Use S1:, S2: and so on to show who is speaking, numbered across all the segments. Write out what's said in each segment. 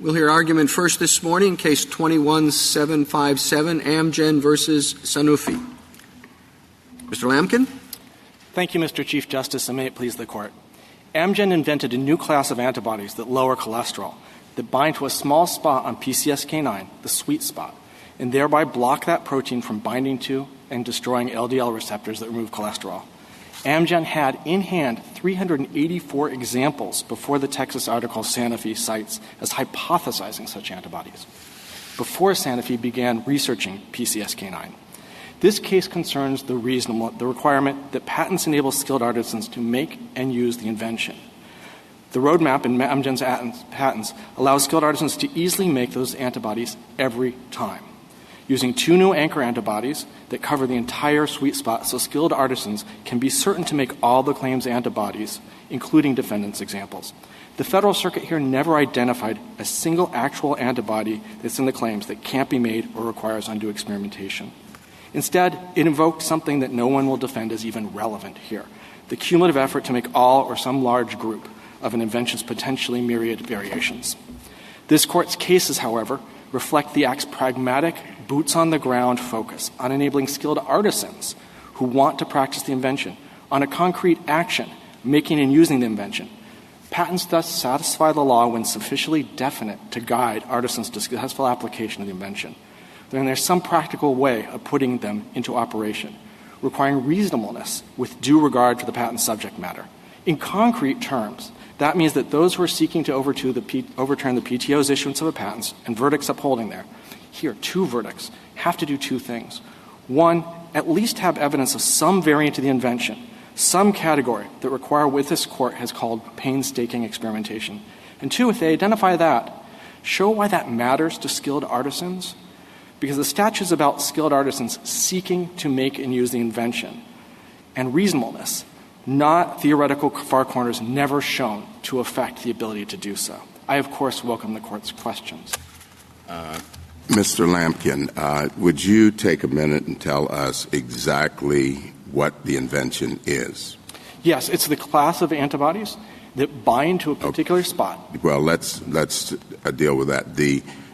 S1: We'll hear argument first this morning, Case 21-757, Amgen versus Sanofi. Mr. Lamkin?
S2: Thank you, Mr. Chief Justice, and may it please the Court. Amgen invented a new class of antibodies that lower cholesterol, that bind to a small spot on PCSK9, the sweet spot, and thereby block that protein from binding to and destroying LDL receptors that remove cholesterol. Amgen had in hand 384 examples before the Texas article Sanofi cites as hypothesizing such antibodies, before Sanofi began researching PCSK9. This case concerns the requirement that patents enable skilled artisans to make and use the invention. The roadmap in Amgen's patents allows skilled artisans to easily make those antibodies every time, using 2 new anchor antibodies that cover the entire sweet spot so skilled artisans can be certain to make all the claims antibodies, including defendants' examples. The Federal Circuit here never identified a single actual antibody that's in the claims that can't be made or requires undue experimentation. Instead, it invoked something that no one will defend as even relevant here, the cumulative effort to make all or some large group of an invention's potentially myriad variations. This Court's cases, however, reflect the Act's pragmatic, boots-on-the-ground focus on enabling skilled artisans who want to practice the invention on a concrete action, making and using the invention. Patents thus satisfy the law when sufficiently definite to guide artisans to successful application of the invention. Then there's some practical way of putting them into operation, requiring reasonableness with due regard to the patent's subject matter. In concrete terms, that means that those who are seeking to overturn the PTO's issuance of a patent and verdicts upholding there, here, 2 verdicts, have to do 2 things. 1, at least have evidence of some variant of the invention, some category that require what this Court has called painstaking experimentation. And 2, if they identify that, show why that matters to skilled artisans, because the statute is about skilled artisans seeking to make and use the invention, and reasonableness, not theoretical far corners never shown to affect the ability to do so. I, of course, welcome the Court's questions.
S3: Mr. Lampkin, would you take a minute and tell us exactly what the invention is?
S2: Yes, it's the class of antibodies that bind to a particular spot. Well,
S3: let's deal with that.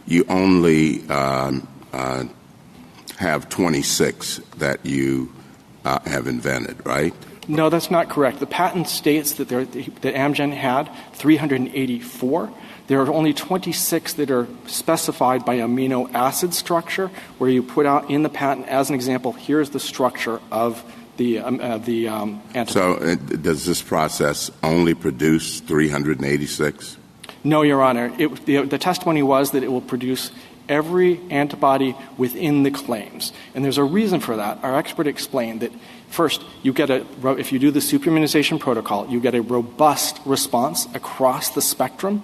S3: You only have 26 that you have invented, right?
S2: No, that's not correct. The patent states that Amgen had 384. There are only 26 that are specified by amino acid structure, where you put out in the patent, as an example, here's the structure of the antibody.
S3: So does this process only produce 386?
S2: No, Your Honor. The testimony was that it will produce every antibody within the claims. And there's a reason for that. Our expert explained that, first, if you do the superimmunization protocol, you get a robust response across the spectrum.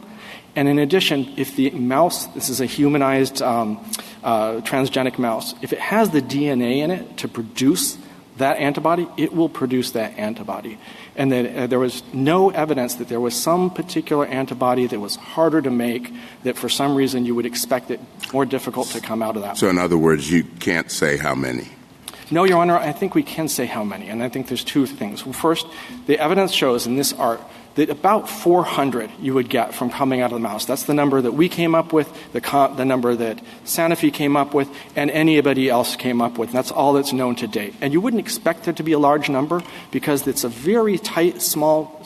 S2: And in addition, if the mouse, this is a humanized transgenic mouse, if it has the DNA in it to produce that antibody, it will produce that antibody. And then there was no evidence that there was some particular antibody that was harder to make, that for some reason you would expect it more difficult to come out of that.
S3: So in other words, you can't say how many?
S2: No, Your Honor, I think we can say how many, and I think there's 2 things. Well, first, the evidence shows in this art that about 400 you would get from coming out of the mouse. That's the number that we came up with, the number that Sanofi came up with, and anybody else came up with. And that's all that's known to date. And you wouldn't expect there to be a large number because it's a very tight, small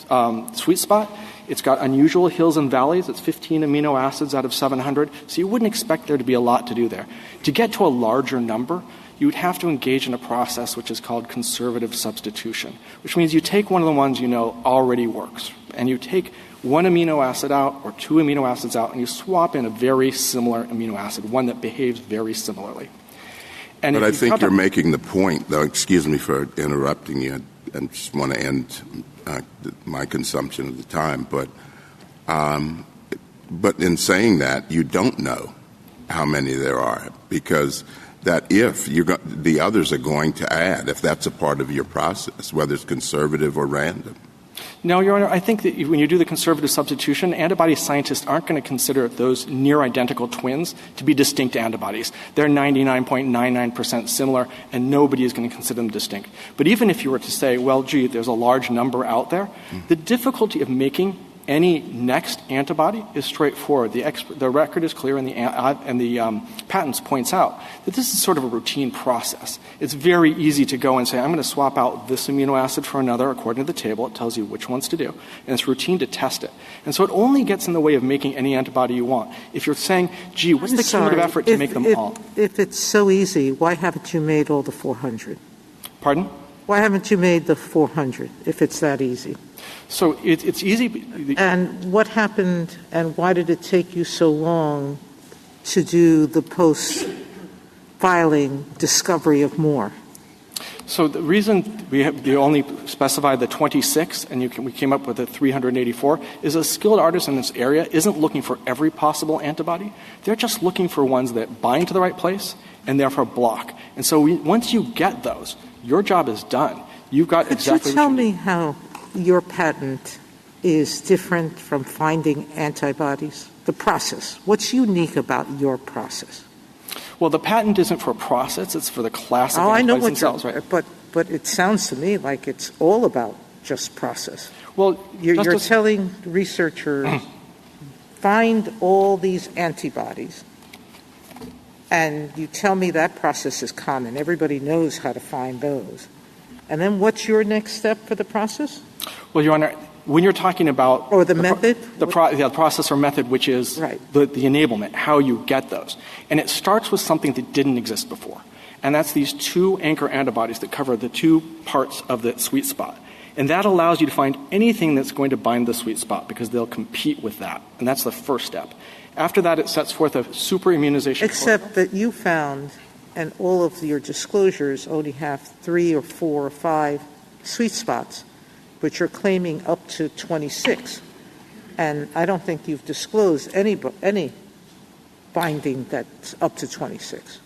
S2: sweet spot. It's got unusual hills and valleys. It's 15 amino acids out of 700. So you wouldn't expect there to be a lot to do there. To get to a larger number, you would have to engage in a process which is called conservative substitution, which means you take one of the ones you know already works, and you take 1 amino acid out or 2 amino acids out, and you swap in a very similar amino acid, one that behaves very similarly. And
S3: but I think you're making the point, though, excuse me for interrupting you, and just want to end my consumption of the time, but in saying that, you don't know how many there are, because that if the others are going to add, if that's a part of your process, whether it's conservative or random.
S2: No, Your Honor, I think that when you do the conservative substitution, antibody scientists aren't going to consider those near-identical twins to be distinct antibodies. They're 99.99% similar, and nobody is going to consider them distinct. But even if you were to say, well, gee, there's a large number out there, the difficulty of making any next antibody is straightforward. The record is clear, and the patents points out that this is sort of a routine process. It's very easy to go and say, I'm going to swap out this amino acid for another according to the table. It tells you which ones to do, and it's routine to test it. And so it only gets in the way of making any antibody you want. If you're saying, gee, what's the cumulative effort to make them all?
S4: If it's so easy, why haven't you made all the 400?
S2: Pardon?
S4: Why haven't you made the 400 if it's that easy?
S2: So it's easy.
S4: And what happened, and why did it take you so long to do the post-filing discovery of more?
S2: So the reason we only specified the 26 and we came up with the 384 is a skilled artist in this area isn't looking for every possible antibody. They're just looking for ones that bind to the right place and therefore block. And so once you get those, your job is done. You've got exactly what you need.
S4: Could you tell me how your patent is different from finding antibodies? The process. What's unique about your process?
S2: Well, the patent isn't for process; it's for the class of
S4: I know
S2: antibodies themselves, right?
S4: But it sounds to me like it's all about just process.
S2: Well,
S4: you're telling researchers find all these antibodies, and you tell me that process is common. Everybody knows how to find those. And then what's your next step for the process?
S2: Well, Your Honor, when you're talking about
S4: the method?
S2: The process or method, which is
S4: right.
S2: the enablement, how you get those. And it starts with something that didn't exist before. And that's these two anchor antibodies that cover the two parts of the sweet spot. And that allows you to find anything that's going to bind the sweet spot because they'll compete with that. And that's the first step. After that, it sets forth a superimmunization
S4: Except that you found, and all of your disclosures only have 3 or 4 or 5 sweet spots, but you're claiming up to 26. And I don't think you've disclosed any binding that's up to 26.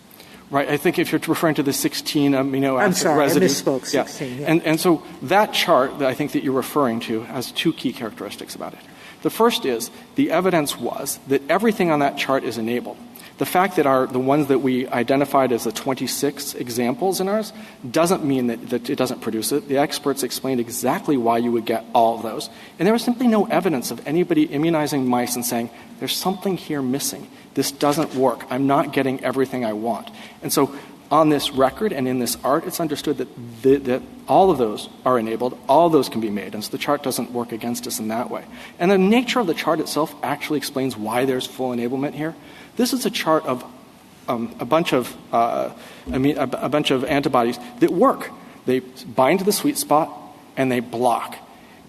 S2: Right. I think if you're referring to the 16 amino acid
S4: I'm sorry,
S2: residues.
S4: I misspoke. 16.
S2: Yeah. And so that chart that I think that you're referring to has two key characteristics about it. The first is the evidence was that everything on that chart is enabled. The fact that the ones that we identified as the 26 examples in ours doesn't mean that it doesn't produce it. The experts explained exactly why you would get all of those. And there was simply no evidence of anybody immunizing mice and saying, there's something here missing. This doesn't work. I'm not getting everything I want. And so on this record and in this art, it's understood that all of those are enabled, all of those can be made, and so the chart doesn't work against us in that way. And the nature of the chart itself actually explains why there's full enablement here. This is a chart of a bunch of antibodies that work. They bind to the sweet spot and they block.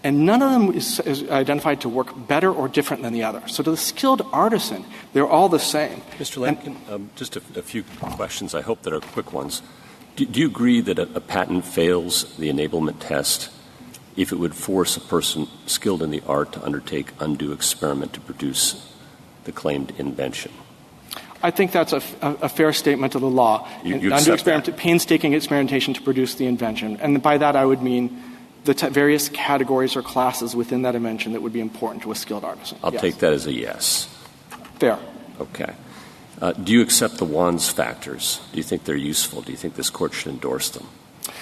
S2: And none of them is identified to work better or different than the other. So to the skilled artisan, they're all the same.
S5: Mr. Lampkin, just a few questions, I hope that are quick ones. Do you agree that a patent fails the enablement test if it would force a person skilled in the art to undertake undue experiment to produce the claimed invention?
S2: I think that's a fair statement of the law.
S5: You accept that?
S2: Painstaking experimentation to produce the invention. And by that I would mean the various categories or classes within that invention that would be important to a skilled artisan.
S5: I'll take that as a yes.
S2: Fair.
S5: Okay. Do you accept the Wands factors? Do you think they're useful? Do you think this Court should endorse them?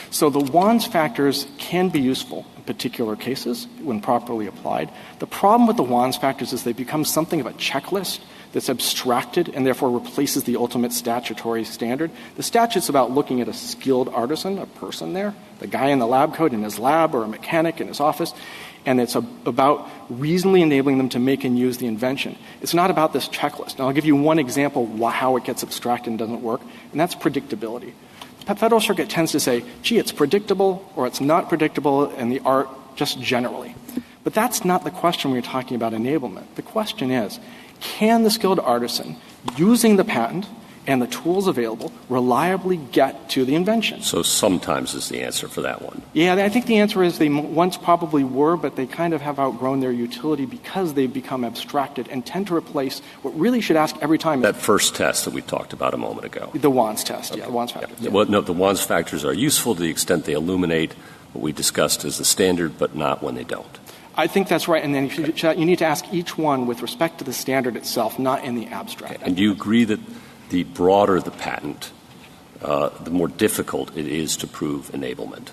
S2: So the Wands factors can be useful in particular cases when properly applied. The problem with the Wands factors is they become something of a checklist that's abstracted and therefore replaces the ultimate statutory standard. The statute's about looking at a skilled artisan, a person there, the guy in the lab coat in his lab or a mechanic in his office, and it's about reasonably enabling them to make and use the invention. It's not about this checklist. Now, I'll give you one example how it gets abstracted and doesn't work, and that's predictability. The Federal Circuit tends to say, gee, it's predictable or it's not predictable in the art just generally. But that's not the question when you're talking about enablement. The question is, can the skilled artisan, using the patent and the tools available, reliably get to the invention?
S5: So sometimes is the answer for that one.
S2: Yeah, I think the answer is they once probably were, but they kind of have outgrown their utility because they've become abstracted and tend to replace what really should ask every time.
S5: That first test that we talked about a moment ago.
S2: The Wands test,
S5: okay.
S2: The Wands factors. Yeah.
S5: Well, no, the Wands factors are useful to the extent they illuminate what we discussed as the standard, but not when they don't.
S2: I think that's right. And then you need to ask each one with respect to the standard itself, not in the abstract.
S5: Okay. And do you agree that the broader the patent, the more difficult it is to prove enablement?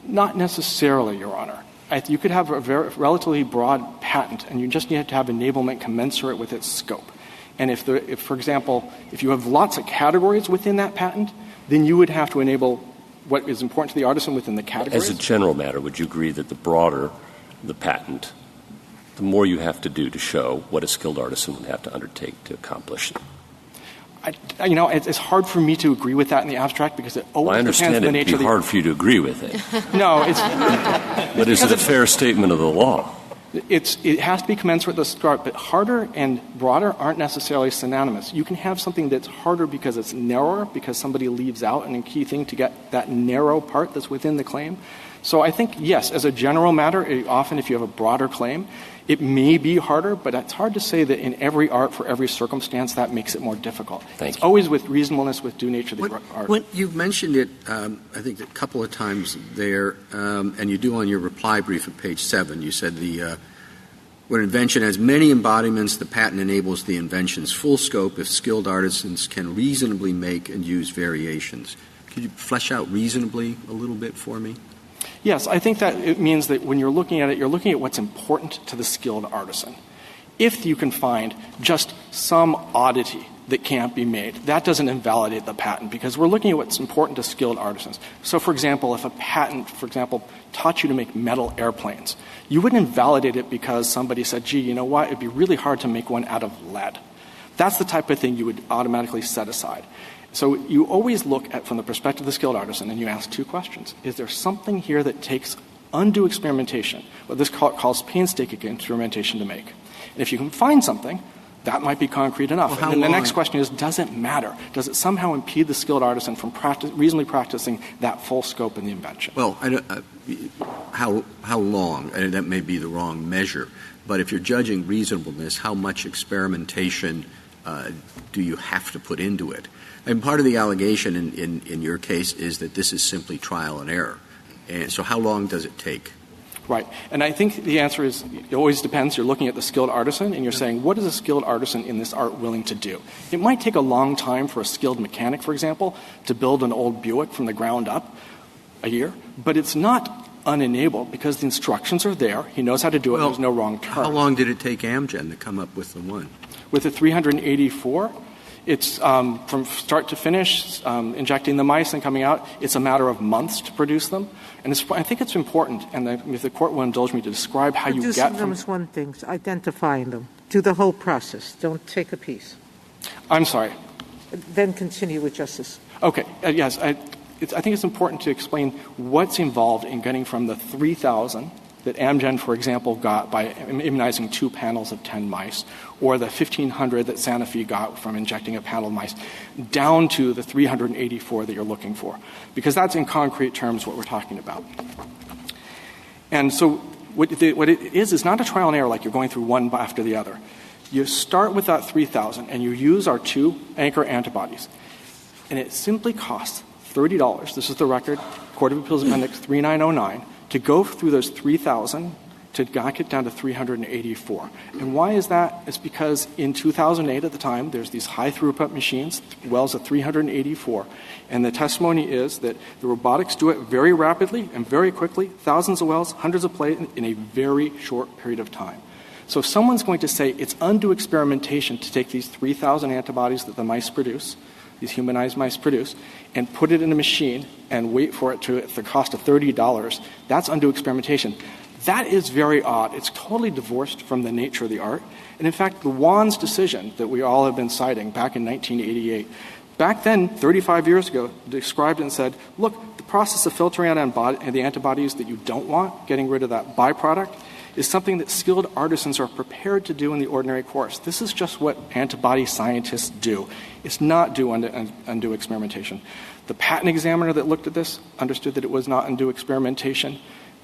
S2: Not necessarily, Your Honor. You could have a relatively broad patent, and you just need to have enablement commensurate with its scope. And if, for example, if you have lots of categories within that patent, then you would have to enable what is important to the artisan within the categories.
S5: As a general matter, would you agree that the broader the patent, the more you have to do to show what a skilled artisan would have to undertake to accomplish it?
S2: It's hard for me to agree with that in the abstract because it always depends on the nature of the...
S5: I understand it'd be hard for you to agree with it.
S2: No, it's...
S5: But is it a fair statement of the law?
S2: It has to be commensurate with the start, but harder and broader aren't necessarily synonymous. You can have something that's harder because it's narrower, because somebody leaves out a key thing to get that narrow part that's within the claim. So I think, yes, as a general matter, often if you have a broader claim, it may be harder, but it's hard to say that in every art, for every circumstance, that makes it more difficult. It's always with reasonableness, with due nature of the art.
S1: You've mentioned it, I think, a couple of times there, and you do on your reply brief at page 7. You said when an invention has many embodiments, the patent enables the invention's full scope if skilled artisans can reasonably make and use variations. Could you flesh out reasonably a little bit for me?
S2: Yes, I think that it means that when you're looking at it, you're looking at what's important to the skilled artisan. If you can find just some oddity that can't be made, that doesn't invalidate the patent because we're looking at what's important to skilled artisans. So, for example, if a patent, taught you to make metal airplanes, you wouldn't invalidate it because somebody said, gee, you know what, it'd be really hard to make one out of lead. That's the type of thing you would automatically set aside. So you always look at from the perspective of the skilled artisan and you ask two questions. Is there something here that takes undue experimentation, what this calls painstaking experimentation to make? And if you can find something, that might be concrete enough.
S1: Well,
S2: and then the next question is, does it matter? Does it somehow impede the skilled artisan from reasonably practicing that full scope in the invention?
S1: Well, how long? And that may be the wrong measure. But if you're judging reasonableness, how much experimentation do you have to put into it? And part of the allegation in your case is that this is simply trial and error. And so how long does it take?
S2: Right. And I think the answer is it always depends. You're looking at the skilled artisan and you're saying, what is a skilled artisan in this art willing to do? It might take a long time for a skilled mechanic, for example, to build an old Buick from the ground up, a year. But it's not unenabled because the instructions are there. He knows how to do it. There's no wrong turn.
S1: How long did it take Amgen to come up with the one?
S2: With the 384, it's from start to finish, injecting the mice and coming out. It's a matter of months to produce them. And I think it's important, and if the court will indulge me, to describe how you get
S4: from... Producing them is one thing. Identifying them. Do the whole process. Don't take a piece.
S2: I'm sorry.
S4: Then continue with justice.
S2: Okay. Yes. I think it's important to explain what's involved in getting from the 3,000 that Amgen, for example, got by immunizing 2 panels of 10 mice, or the 1,500 that Sanofi got from injecting a panel of mice, down to the 384 that you're looking for. Because that's in concrete terms what we're talking about. And so what it is not a trial and error like you're going through one after the other. You start with that 3,000 and you use our 2 anchor antibodies. And it simply costs $30. This is the record, Court of Appeals Appendix 3909, to go through those 3,000 to knock it down to 384. And why is that? It's because in 2008 at the time, there's these high-throughput machines, wells of 384, and the testimony is that the robotics do it very rapidly and very quickly, thousands of wells, hundreds of plates in a very short period of time. So if someone's going to say it's undue experimentation to take these 3,000 antibodies that the mice produce, these humanized mice produce, and put it in a machine and wait for it to at the cost of $30, that's undue experimentation. That is very odd. It's totally divorced from the nature of the art. And in fact, the Wands decision that we all have been citing back in 1988, back then, 35 years ago, described and said, look, the process of filtering out the antibodies that you don't want, getting rid of that byproduct, is something that skilled artisans are prepared to do in the ordinary course. This is just what antibody scientists do. It's not undue experimentation. The patent examiner that looked at this understood that it was not undue experimentation.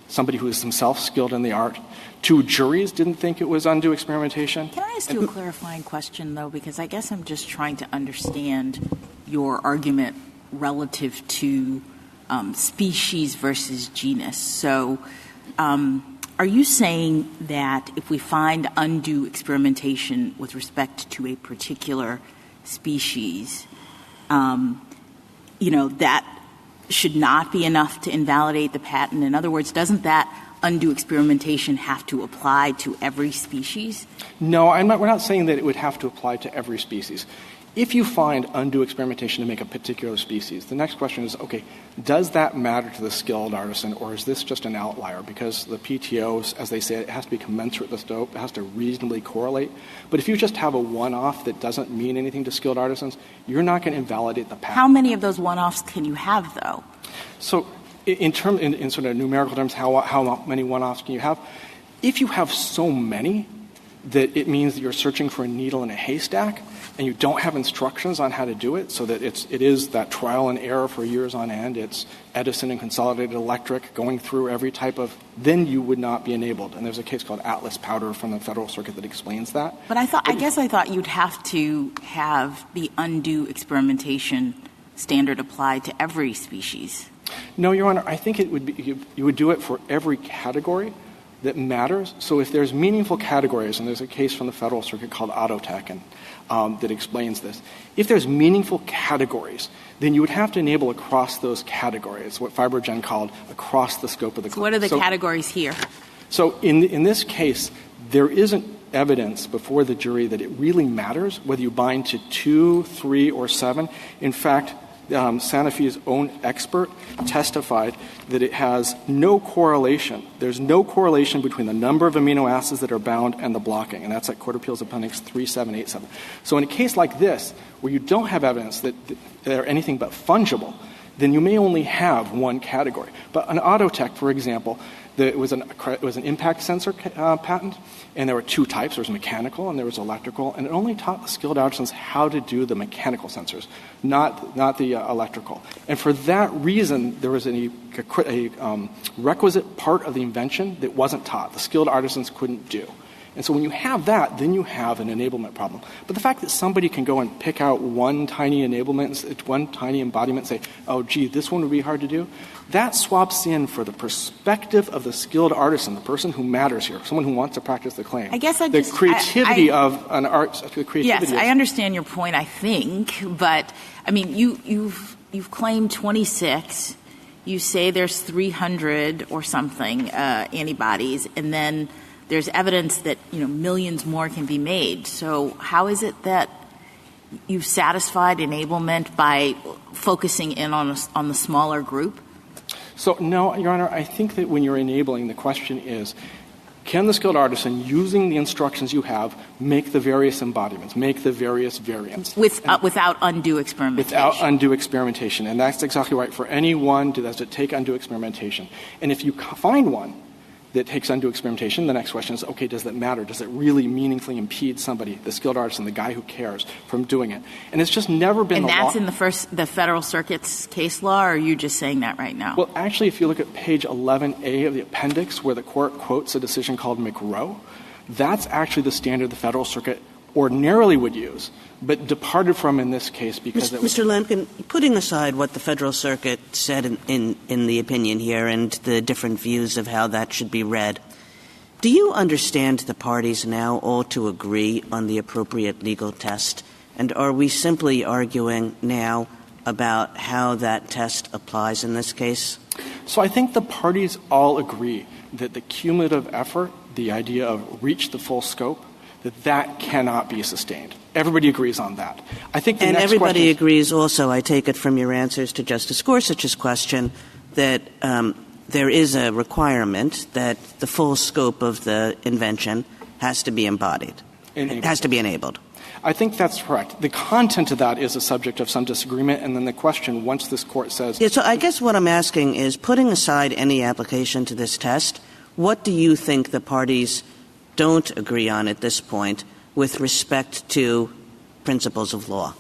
S2: Somebody who is himself skilled in the art. 2 juries didn't think it was undue experimentation.
S6: Can I ask you a clarifying question, though? Because I guess I'm just trying to understand your argument relative to species versus genus. So are you saying that if we find undue experimentation with respect to a particular species, that should not be enough to invalidate the patent? In other words, doesn't that undue experimentation have to apply to every species?
S2: No, we're not saying that it would have to apply to every species. If you find undue experimentation to make a particular species, the next question is, okay, does that matter to the skilled artisan, or is this just an outlier? Because the PTOs, as they say, it has to be commensurate with the scope, it has to reasonably correlate. But if you just have a one-off that doesn't mean anything to skilled artisans, you're not going to invalidate the patent.
S6: How many of those one-offs can you have, though?
S2: So in sort of numerical terms, how many one-offs can you have? If you have so many that it means that you're searching for a needle in a haystack, and you don't have instructions on how to do it, so that it is that trial and error for years on end, it's Edison and Consolidated Electric going through every type of, then you would not be enabled. And there's a case called Atlas Powder from the Federal Circuit that explains that.
S6: But I guess I thought you'd have to have the undue experimentation standard applied to every species.
S2: No, Your Honor, I think it would be, you would do it for every category that matters. So if there's meaningful categories, and there's a case from the Federal Circuit called Autotech and that explains this. If there's meaningful categories, then you would have to enable across those categories, what FibroGen called across the scope of the claim.
S6: So what are the categories here?
S2: So in this case, there isn't evidence before the jury that it really matters whether you bind to 2, 3, or 7. In fact, Sanofi's own expert testified that it has no correlation. There's no correlation between the number of amino acids that are bound and the blocking, and that's at Court of Appeals Appendix 3787. So in a case like this, where you don't have evidence that they're anything but fungible, then you may only have one category. But an Autotech, for example, it was an impact sensor patent, and there were two types. There was mechanical and there was electrical, and it only taught the skilled artisans how to do the mechanical sensors, not the electrical. And for that reason, there was a requisite part of the invention that wasn't taught. The skilled artisans couldn't do. And so when you have that, then you have an enablement problem. But the fact that somebody can go and pick out one tiny enablement, one tiny embodiment, and say, oh, gee, this one would be hard to do, that swaps in for the perspective of the skilled artisan, the person who matters here, someone who wants to practice the claim.
S6: I guess
S2: the creativity of an art. The creativity.
S6: Yes, I understand your point, I think, but I mean, you've claimed 26. You say there's 300 or something antibodies, and then there's evidence that, millions more can be made. So how is it that you've satisfied enablement by focusing in on the smaller group?
S2: So, no, Your Honor, I think that when you're enabling, the question is, can the skilled artisan, using the instructions you have, make the various embodiments, make the various variants?
S6: Without undue experimentation.
S2: Without undue experimentation. And that's exactly right. For anyone, does it take undue experimentation? And if you find one that takes undue experimentation, the next question is, okay, does that matter? Does it really meaningfully impede somebody, the skilled artisan, the guy who cares, from doing it? And it's just never been the law.
S6: And that's in the Federal Circuit's case law, or are you just saying that right now?
S2: Well, actually, if you look at page 11A of the appendix, where the court quotes a decision called McRow, that's actually the standard the Federal Circuit ordinarily would use, but departed from in this case because it was...
S7: Mr. Lampkin, putting aside what the Federal Circuit said in the opinion here and the different views of how that should be read, do you understand the parties now all to agree on the appropriate legal test? And are we simply arguing now about how that test applies in this case?
S2: So I think the parties all agree that the cumulative effort, the idea of reach the full scope, that cannot be sustained. Everybody agrees on that. I think
S7: and everybody agrees also, I take it from your answers to Justice Gorsuch's question, that there is a requirement that the full scope of the invention has to be embodied. It has to be enabled.
S2: I think that's correct. The content of that is a subject of some disagreement, and then the question, once this court says...
S7: Yeah, so I guess what I'm asking is, putting aside any application to this test, what do you think the parties don't agree on at this point with respect to principles of law?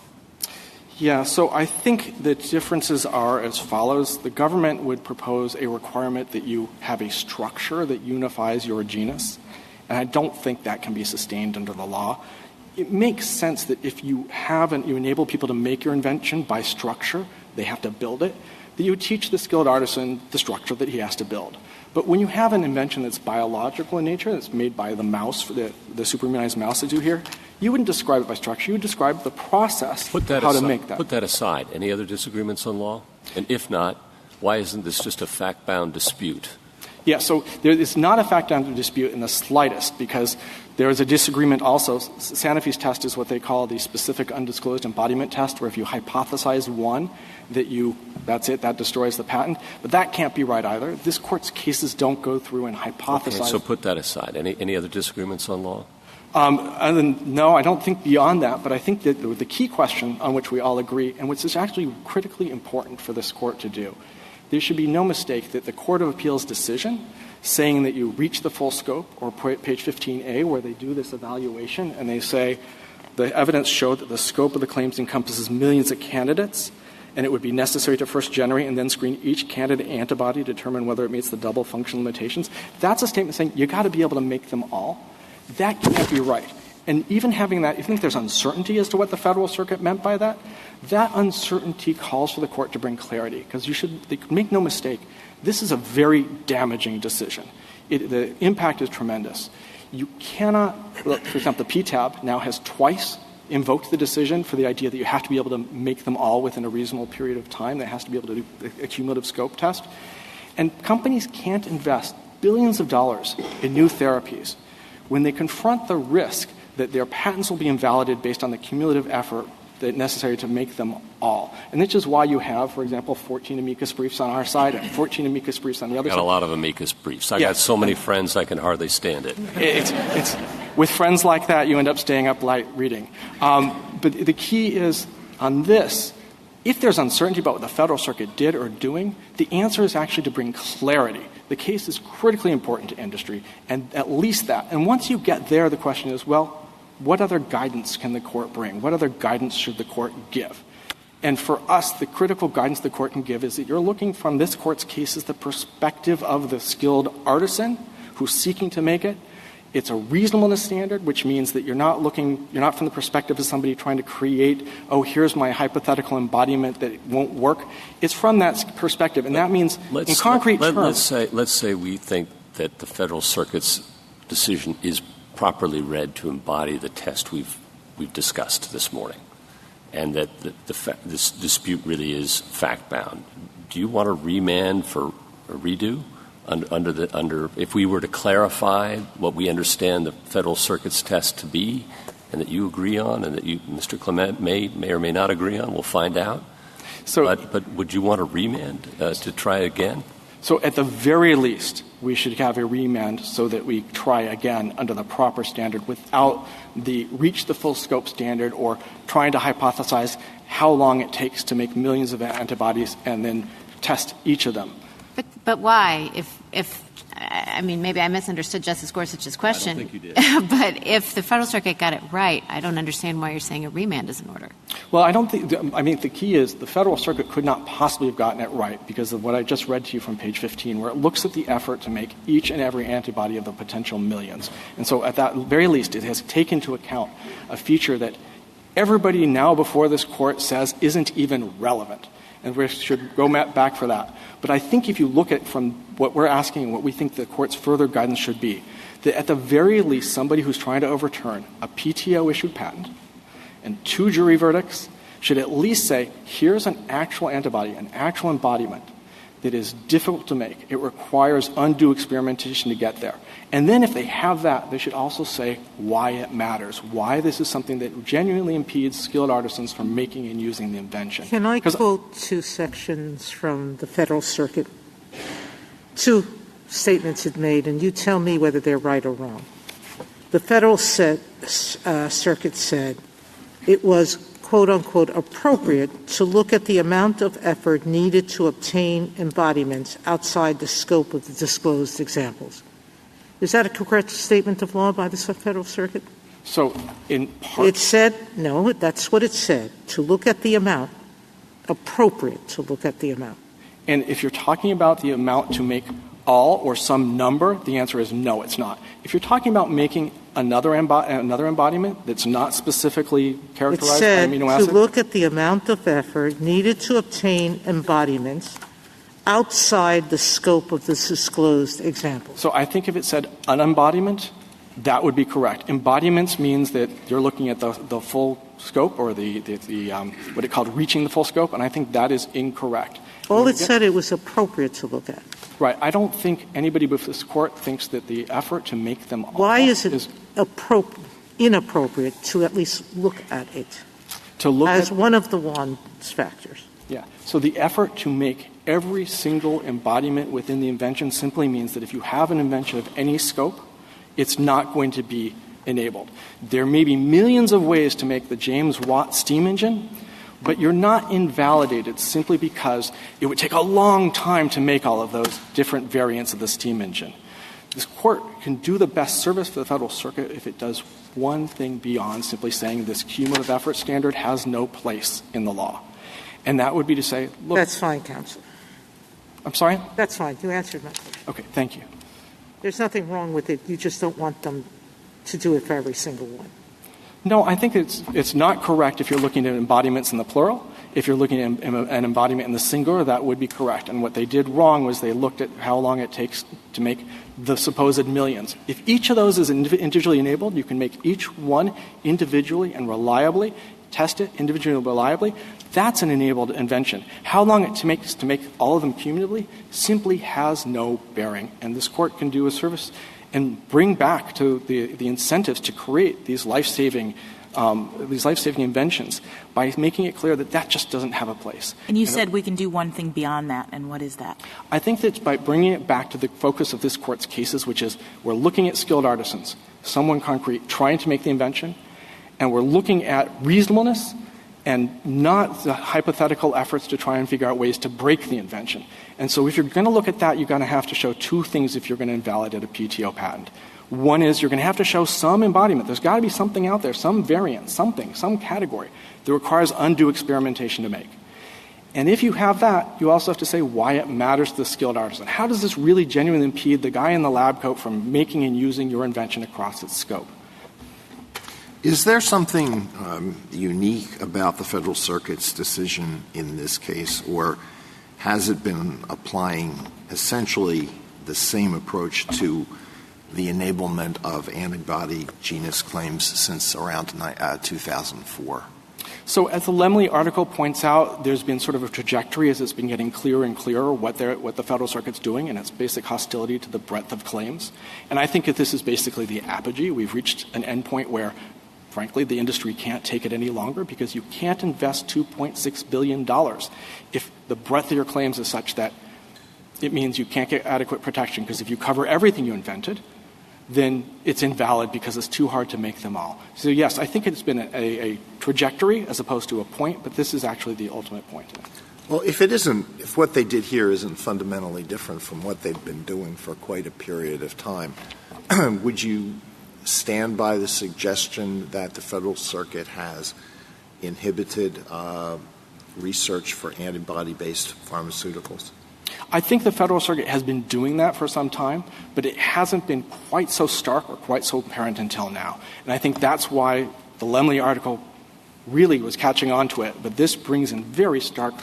S2: Yeah, so I think the differences are as follows. The government would propose a requirement that you have a structure that unifies your genus, and I don't think that can be sustained under the law. It makes sense that if you enable people to make your invention by structure, they have to build it, that you would teach the skilled artisan the structure that he has to build. But when you have an invention that's biological in nature, that's made by the mouse, the superimmunized mouse that you hear, you wouldn't describe it by structure. You would describe the process, to make that.
S5: Put that aside. Any other disagreements on law? And if not, why isn't this just a fact-bound dispute?
S2: Yeah, so it's not a fact under dispute in the slightest because there is a disagreement also. Sanofi's test is what they call the specific undisclosed embodiment test, where if you hypothesize one, that's it, that destroys the patent. But that can't be right either. This Court's cases don't go through and hypothesize.
S5: Okay, so put that aside. Any other disagreements on law?
S2: No, I don't think beyond that, but I think that the key question on which we all agree, and which is actually critically important for this Court to do, there should be no mistake that the Court of Appeals decision saying that you reach the full scope, or page 15A, where they do this evaluation, and they say the evidence showed that the scope of the claims encompasses millions of candidates, and it would be necessary to first generate and then screen each candidate antibody to determine whether it meets the double function limitations. That's a statement saying you got to be able to make them all. That can't be right. And even having that, even if there's uncertainty as to what the Federal Circuit meant by that, that uncertainty calls for the Court to bring clarity, because make no mistake, this is a very damaging decision. The impact is tremendous. You cannot, for example, the PTAB now has twice invoked the decision for the idea that you have to be able to make them all within a reasonable period of time. That has to be able to do a cumulative scope test. And companies can't invest billions of dollars in new therapies when they confront the risk that their patents will be invalidated based on the cumulative effort that necessary to make them all. And this is why you have, for example, 14 amicus briefs on our side and 14 amicus briefs on the other side.
S5: Got a lot of amicus briefs. I got so many friends I can hardly stand it.
S2: It's with friends like that, you end up staying up late reading. But the key is on this, if there's uncertainty about what the Federal Circuit did or doing, the answer is actually to bring clarity. The case is critically important to industry, and at least that. And once you get there, the question is, well, what other guidance can the Court bring? What other guidance should the Court give? And for us, the critical guidance the Court can give is that you're looking from this Court's cases the perspective of the skilled artisan who's seeking to make it. It's a reasonableness standard, which means that you're not from the perspective of somebody trying to create, here's my hypothetical embodiment that won't work. It's from that perspective, and that means in concrete terms.
S5: Let's say we think that the Federal Circuit's decision is properly read to embody the test we've discussed this morning, and that this dispute really is fact-bound. Do you want a remand for a redo? If we were to clarify what we understand the Federal Circuit's test to be, and that you agree on, and that Mr. Clement may or may not agree on, we'll find out. But would you want a remand to try again?
S2: So at the very least, we should have a remand so that we try again under the proper standard without the reach the full scope standard or trying to hypothesize how long it takes to make millions of antibodies and then test each of them.
S8: But why? Maybe I misunderstood Justice Gorsuch's question.
S5: I don't think you did.
S8: But if the Federal Circuit got it right, I don't understand why you're saying a remand is in order.
S2: Well, I don't think the key is the Federal Circuit could not possibly have gotten it right because of what I just read to you from page 15, where it looks at the effort to make each and every antibody of the potential millions. And so at that very least, it has taken into account a feature that everybody now before this Court says isn't even relevant. And we should go back for that. But I think if you look at from what we're asking and what we think the Court's further guidance should be, that at the very least somebody who's trying to overturn a PTO-issued patent and 2 jury verdicts should at least say, here's an actual antibody, an actual embodiment that is difficult to make. It requires undue experimentation to get there. And then if they have that, they should also say why it matters, why this is something that genuinely impedes skilled artisans from making and using the invention.
S4: Can I quote 2 sections from the Federal Circuit? 2 statements it made, and you tell me whether they're right or wrong. The Federal Circuit said it was, quote, unquote, appropriate to look at the amount of effort needed to obtain embodiments outside the scope of the disclosed examples. Is that a correct statement of law by the Federal Circuit?
S2: So in part...
S4: It said, no, that's what it said, to look at the amount, appropriate to look at the amount.
S2: And if you're talking about the amount to make all or some number, the answer is no, it's not. If you're talking about making another embodiment that's not specifically characterized by amino acid...
S4: to look at the amount of effort needed to obtain embodiments outside the scope of the disclosed example.
S2: So I think if it said an embodiment, that would be correct. Embodiments means that you're looking at the full scope or the what it called reaching the full scope, and I think that is incorrect.
S4: All it said it was appropriate to look at.
S2: Right. I don't think anybody before this Court thinks that the effort to make them all
S4: Why is it inappropriate to at least look at it as one of the wants factors?
S2: Yeah. So the effort to make every single embodiment within the invention simply means that if you have an invention of any scope, it's not going to be enabled. There may be millions of ways to make the James Watt steam engine, but you're not invalidated simply because it would take a long time to make all of those different variants of the steam engine. This Court can do the best service for the Federal Circuit if it does one thing beyond simply saying this cumulative effort standard has no place in the law. And that would be to say, look.
S4: That's fine, counsel.
S2: I'm sorry?
S4: That's fine. You answered my question.
S2: Okay, thank you.
S4: There's nothing wrong with it. You just don't want them to do it for every single one.
S2: No, I think it's not correct if you're looking at embodiments in the plural. If you're looking at an embodiment in the singular, that would be correct. And what they did wrong was they looked at how long it takes to make the supposed millions. If each of those is individually enabled, you can make each one individually and reliably, test it individually and reliably. That's an enabled invention. How long it takes to make all of them cumulatively simply has no bearing. And this Court can do a service and bring back to the incentives to create these life-saving inventions by making it clear that that just doesn't have a place.
S6: And you said we can do one thing beyond that, and what is that?
S2: I think that by bringing it back to the focus of this Court's cases, which is we're looking at skilled artisans, someone concrete trying to make the invention, and we're looking at reasonableness and not the hypothetical efforts to try and figure out ways to break the invention. And so if you're going to look at that, you're going to have to show two things if you're going to invalidate a PTO patent. One is you're going to have to show some embodiment. There's got to be something out there, some variant, something, some category that requires undue experimentation to make. And if you have that, you also have to say why it matters to the skilled artisan. How does this really genuinely impede the guy in the lab coat from making and using your invention across its scope?
S9: Is there something unique about the Federal Circuit's decision in this case, or has it been applying essentially the same approach to the enablement of antibody genus claims since around 2004?
S2: So as the Lemley article points out, there's been sort of a trajectory as it's been getting clearer and clearer what the Federal Circuit's doing and its basic hostility to the breadth of claims. And I think that this is basically the apogee. We've reached an endpoint where, frankly, the industry can't take it any longer because you can't invest $2.6 billion if the breadth of your claims is such that it means you can't get adequate protection, because if you cover everything you invented, then it's invalid because it's too hard to make them all. So, yes, I think it's been a trajectory as opposed to a point, but this is actually the ultimate point.
S9: Well, if what they did here isn't fundamentally different from what they've been doing for quite a period of time, would you stand by the suggestion that the Federal Circuit has inhibited research for antibody-based pharmaceuticals?
S2: I think the Federal Circuit has been doing that for some time, but it hasn't been quite so stark or quite so apparent until now. And I think that's why the Lemley article really was catching on to it, but this brings in very stark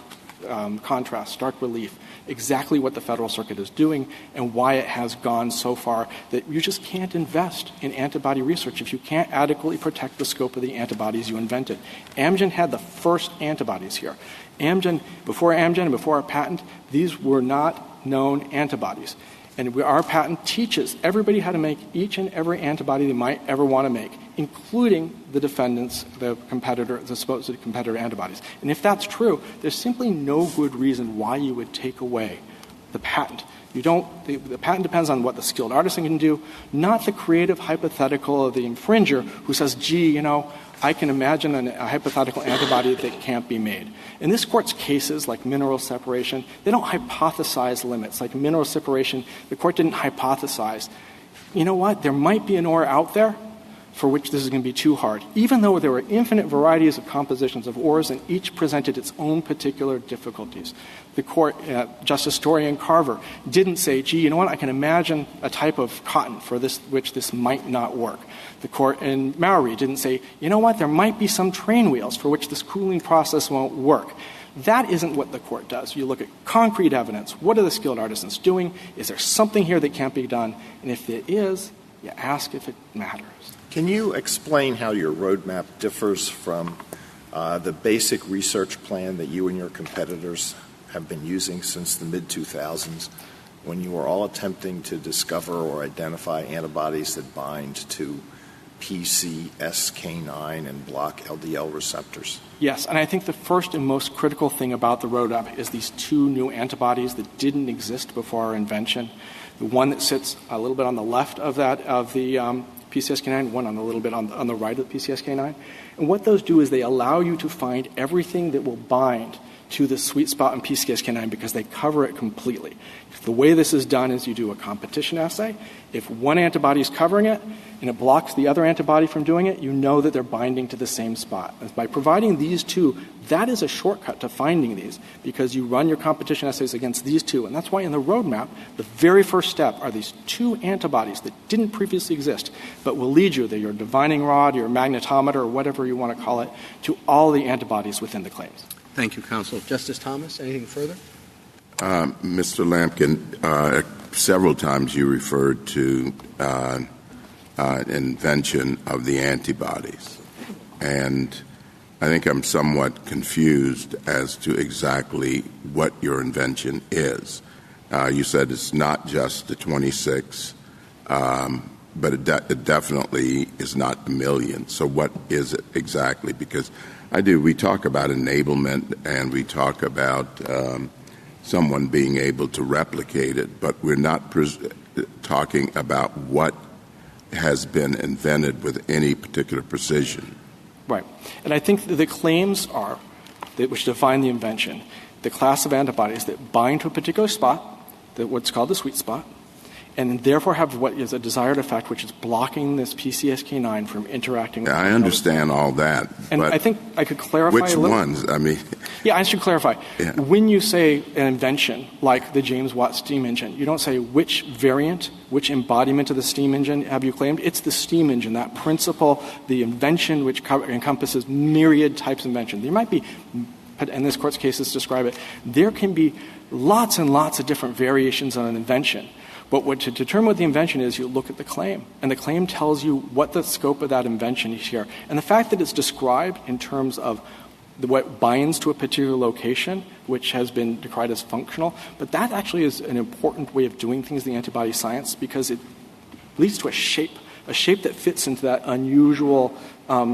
S2: contrast, stark relief, exactly what the Federal Circuit is doing and why it has gone so far that you just can't invest in antibody research if you can't adequately protect the scope of the antibodies you invented. Amgen had the first antibodies here. Before Amgen and before our patent, these were not known antibodies. And our patent teaches everybody how to make each and every antibody they might ever want to make, including the defendants, the supposed competitor antibodies. And if that's true, there's simply no good reason why you would take away the patent. The patent depends on what the skilled artisan can do, not the creative hypothetical of the infringer who says, gee, I can imagine a hypothetical antibody that can't be made. In this Court's cases, like mineral separation, they don't hypothesize limits. Like mineral separation, the Court didn't hypothesize. You know what? There might be an ore out there for which this is going to be too hard, even though there were infinite varieties of compositions of ores and each presented its own particular difficulties. The Court, Justice Story and Carver, didn't say, gee, you know what, I can imagine a type of cotton for which this might not work. The Court in Mowry didn't say, you know what, there might be some train wheels for which this cooling process won't work. That isn't what the Court does. You look at concrete evidence. What are the skilled artisans doing? Is there something here that can't be done? And if it is, you ask if it matters.
S9: Can you explain how your roadmap differs from the basic research plan that you and your competitors have been using since the mid-2000s when you were all attempting to discover or identify antibodies that bind to PCSK9 and block LDL receptors?
S2: Yes, and I think the first and most critical thing about the roadmap is these two new antibodies that didn't exist before our invention. The one that sits a little bit on the left of that, of the PCSK9, one on a little bit on the right of the PCSK9. And what those do is they allow you to find everything that will bind to the sweet spot in PCSK9 because they cover it completely. The way this is done is you do a competition assay. If one antibody is covering it and it blocks the other antibody from doing it, you know that they're binding to the same spot. And by providing these two, that is a shortcut to finding these because you run your competition assays against these two. And that's why in the roadmap, the very first step are these two antibodies that didn't previously exist but will lead you, your divining rod, your magnetometer, or whatever you want to call it, to all the antibodies within the claims.
S1: Thank you, counsel. Justice Thomas, anything further?
S3: Mr. Lampkin, several times you referred to invention of the antibodies. And I think I'm somewhat confused as to exactly what your invention is. You said it's not just the 26, but it definitely is not a million. So what is it exactly? Because we talk about enablement and we talk about someone being able to replicate it, but we're not talking about what has been invented with any particular precision.
S2: Right. And I think the claims are, which define the invention, the class of antibodies that bind to a particular spot, what's called the sweet spot, and therefore have what is a desired effect, which is blocking this PCSK9 from interacting with
S3: I understand all that.
S2: And I think I could clarify
S3: which
S2: a little.
S3: Ones? I mean,
S2: yeah, I should clarify.
S3: Yeah.
S2: When you say an invention, like the James Watt steam engine, you don't say which variant, which embodiment of the steam engine have you claimed. It's the steam engine, that principle, the invention which encompasses myriad types of invention. There might be, and this Court's cases describe it, there can be lots and lots of different variations on an invention. But to determine what the invention is, you look at the claim. And the claim tells you what the scope of that invention is here. And the fact that it's described in terms of what binds to a particular location, which has been decried as functional, but that actually is an important way of doing things in the antibody science because it leads to a shape that fits into that unusual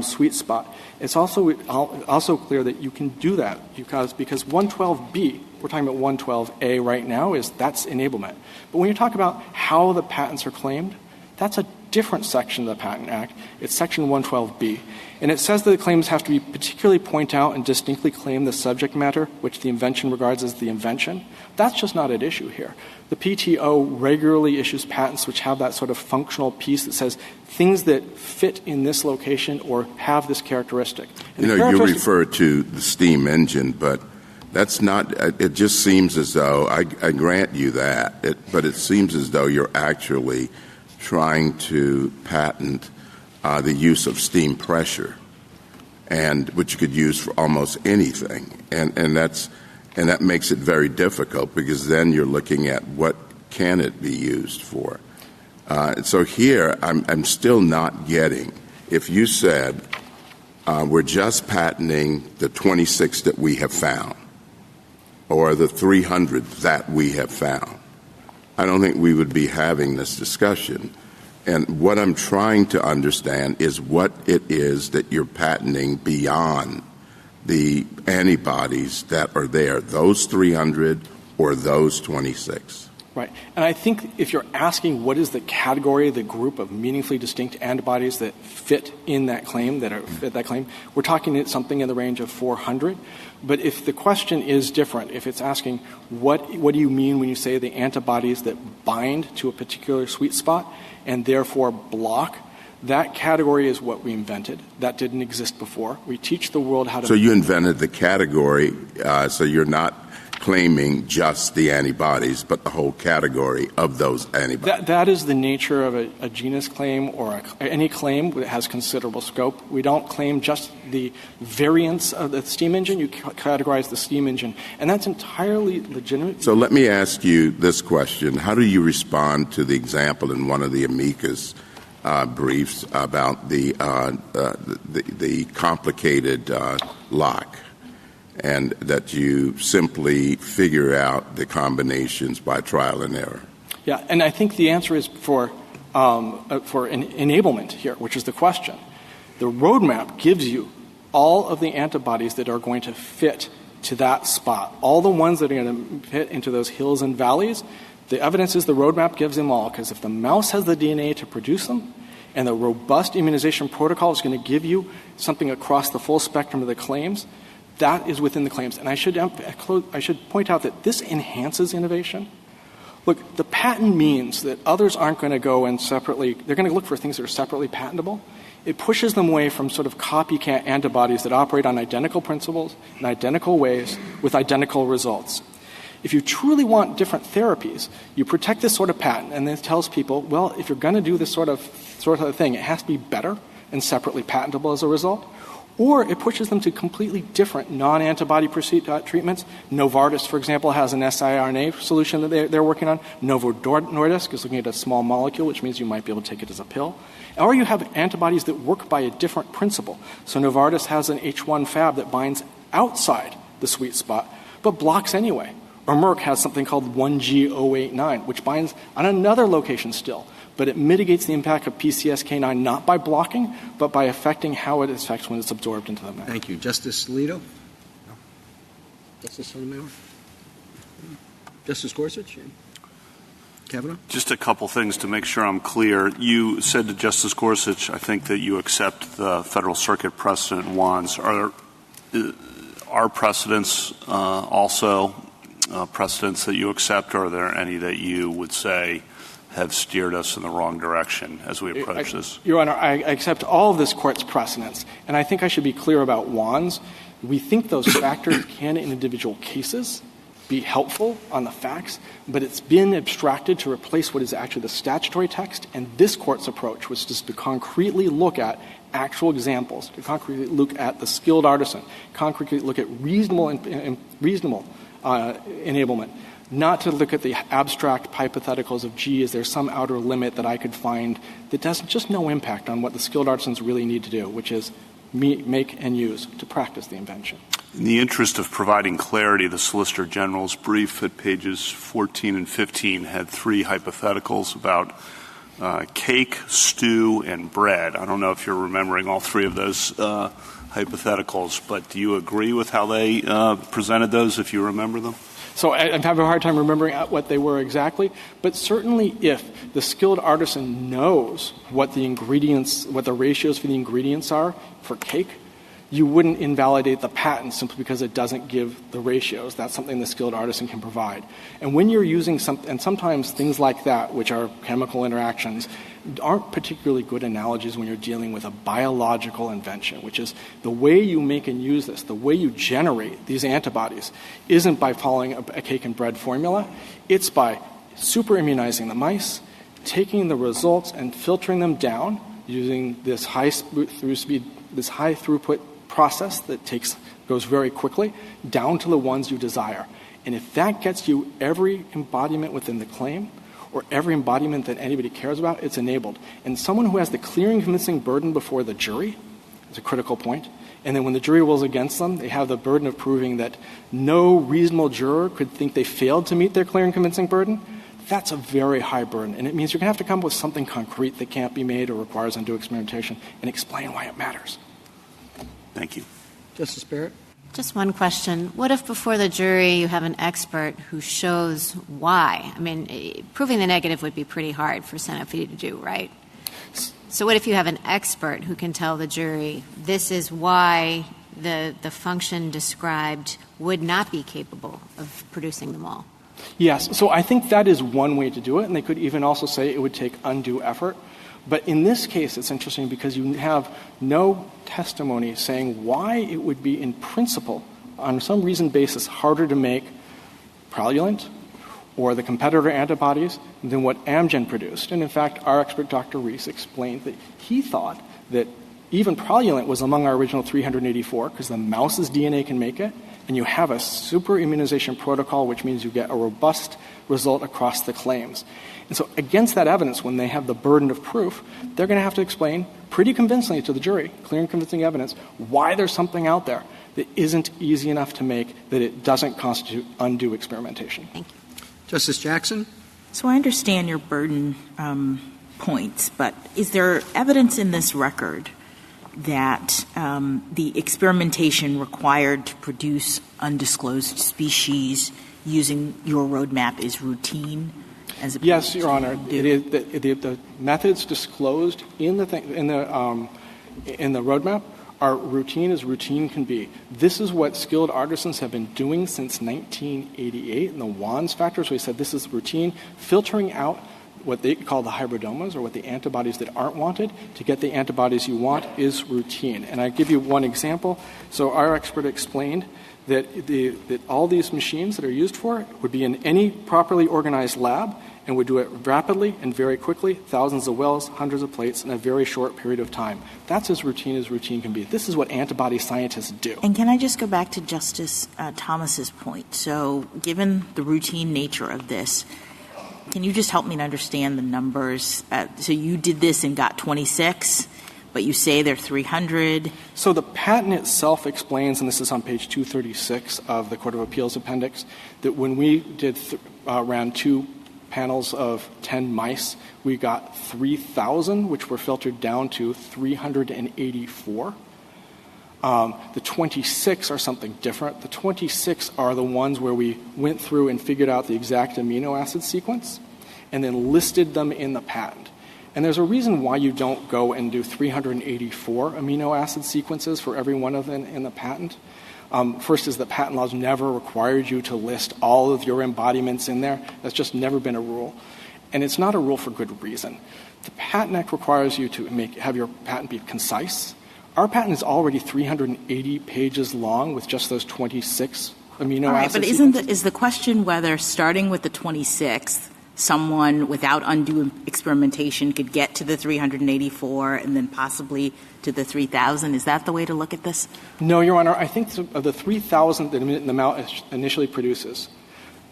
S2: sweet spot. It's also clear that you can do that because 112B, we're talking about 112A right now, that's enablement. But when you talk about how the patents are claimed, that's a different section of the Patent Act. It's Section 112B. And it says that the claims have to be particularly point out and distinctly claim the subject matter, which the invention regards as the invention. That's just not at issue here. The PTO regularly issues patents which have that sort of functional piece that says things that fit in this location or have this characteristic. And
S3: you refer to the steam engine, but that's not – it just seems as though – I grant you that, but it seems as though you're actually trying to patent the use of steam pressure, and which you could use for almost anything. And that makes it very difficult because then you're looking at what can it be used for. So here I'm still not getting – if you said we're just patenting the 26 that we have found or the 300 that we have found, I don't think we would be having this discussion. And what I'm trying to understand is what it is that you're patenting beyond the antibodies that are there, those 300 or those 26.
S2: Right. And I think if you're asking what is the category, the group of meaningfully distinct antibodies that fit in that claim, we're talking something in the range of 400. But if the question is different, if it's asking what do you mean when you say the antibodies that bind to a particular sweet spot and therefore block, that category is what we invented. That didn't exist before. We teach the world how to...
S3: So you invented the category, so you're not claiming just the antibodies, but the whole category of those antibodies.
S2: That is the nature of a genus claim or any claim that has considerable scope. We don't claim just the variants of the steam engine. You categorize the steam engine, and that's entirely legitimate. So
S3: let me ask you this question. How do you respond to the example in one of the amicus briefs about the complicated lock, and that you simply figure out the combinations by trial and error?
S2: Yeah, and I think the answer is for an enablement here, which is the question. The roadmap gives you all of the antibodies that are going to fit to that spot, all the ones that are going to fit into those hills and valleys. The evidence is the roadmap gives them all, because if the mouse has the DNA to produce them, and the robust immunization protocol is going to give you something across the full spectrum of the claims, that is within the claims. And I should point out that this enhances innovation. Look, the patent means that others aren't going to go and separately, they're going to look for things that are separately patentable. It pushes them away from sort of copycat antibodies that operate on identical principles in identical ways with identical results. If you truly want different therapies, you protect this sort of patent, and then it tells people, well, if you're going to do this sort of thing, it has to be better and separately patentable as a result. Or it pushes them to completely different non-antibody treatments. Novartis, for example, has an siRNA solution that they're working on. Novo Nordisk is looking at a small molecule, which means you might be able to take it as a pill. Or you have antibodies that work by a different principle. So Novartis has an H1 Fab that binds outside the sweet spot, but blocks anyway. Or Merck has something called 1G089, which binds on another location still, but it mitigates the impact of PCSK9 not by blocking, but by affecting how it affects when it's absorbed into the mouth.
S1: Thank you. Justice Alito? No. Justice Sotomayor? Justice Gorsuch? Kavanaugh?
S10: Just a couple things to make sure I'm clear. You said to Justice Gorsuch, I think, that you accept the Federal Circuit precedent wands. Are precedents also precedents that you accept, or are there any that you would say have steered us in the wrong direction as we approach this?
S2: Your Honor, I accept all of this Court's precedents, and I think I should be clear about wands. We think those factors can, in individual cases, be helpful on the facts, but it's been abstracted to replace what is actually the statutory text, and this Court's approach was just to concretely look at actual examples, to concretely look at the skilled artisan, concretely look at reasonable enablement, not to look at the abstract hypotheticals of, gee, is there some outer limit that I could find that has just no impact on what the skilled artisans really need to do, which is make and use to practice the invention.
S10: In the interest of providing clarity, the Solicitor General's brief at pages 14 and 15 had three hypotheticals about cake, stew, and bread. I don't know if you're remembering all three of those hypotheticals, but do you agree with how they presented those, if you remember them?
S2: So I'm having a hard time remembering what they were exactly, but certainly if the skilled artisan knows what the ingredients, what the ratios for the ingredients are for cake, you wouldn't invalidate the patent simply because it doesn't give the ratios. That's something the skilled artisan can provide. And when you're using and sometimes things like that, which are chemical interactions, aren't particularly good analogies when you're dealing with a biological invention, which is the way you make and use this, the way you generate these antibodies isn't by following a cake and bread formula. It's by super immunizing the mice, taking the results and filtering them down using this high throughput process that goes very quickly down to the ones you desire. And if that gets you every embodiment within the claim or every embodiment that anybody cares about, it's enabled. And someone who has the clear and convincing burden before the jury is a critical point. And then when the jury rules against them, they have the burden of proving that no reasonable juror could think they failed to meet their clear and convincing burden. That's a very high burden. And it means you're going to have to come up with something concrete that can't be made or requires undue experimentation and explain why it matters.
S10: Thank you.
S1: Justice Barrett?
S8: Just one question. What if before the jury you have an expert who shows why? I mean, proving the negative would be pretty hard for Sanofi to do, right? So what if you have an expert who can tell the jury this is why the function described would not be capable of producing them all?
S2: Yes. So I think that is one way to do it, and they could even also say it would take undue effort. But in this case, it's interesting because you have no testimony saying why it would be in principle, on some reason basis, harder to make Praluent or the competitor antibodies than what Amgen produced. And in fact, our expert, Dr. Reese, explained that he thought that even Praluent was among our original 384 because the mouse's DNA can make it, and you have a super immunization protocol, which means you get a robust result across the claims. And so against that evidence, when they have the burden of proof, they're going to have to explain pretty convincingly to the jury, clear and convincing evidence, why there's something out there that isn't easy enough to make that it doesn't constitute undue experimentation.
S8: Thank you.
S1: Justice Jackson?
S6: So I understand your burden points, but is there evidence in this record that the experimentation required to produce undisclosed species using your roadmap is routine?
S2: Yes, Your Honor. It is the methods disclosed in the roadmap are routine as routine can be. This is what skilled artisans have been doing since 1988 in the WANS factors. We said this is routine, filtering out what they call the hybridomas, or what the antibodies that aren't wanted, to get the antibodies you want is routine. And I give you one example. So our expert explained that all these machines that are used for it would be in any properly organized lab and would do it rapidly and very quickly, thousands of wells, hundreds of plates in a very short period of time. That's as routine can be. This is what antibody scientists do.
S6: And can I just go back to Justice Thomas's point? So given the routine nature of this, can you just help me to understand the numbers? So you did this and got 26, but you say they're 300.
S2: So the patent itself explains, and this is on page 236 of the Court of Appeals appendix, that when we did ran 2 panels of 10 mice, we got 3,000, which were filtered down to 384. The 26 are something different. The 26 are the ones where we went through and figured out the exact amino acid sequence and then listed them in the patent. And there's a reason why you don't go and do 384 amino acid sequences for every one of them in the patent. First is that patent laws never required you to list all of your embodiments in there. That's just never been a rule. And it's not a rule for good reason. The Patent Act requires you to have your patent be concise. Our patent is already 380 pages long with just those 26 amino acid sequences.
S6: But is the question whether starting with the 26th, someone without undue experimentation could get to the 384 and then possibly to the 3,000? Is that the way to look at this?
S2: No, Your Honor. I think of the 3,000 that the mouse initially produces,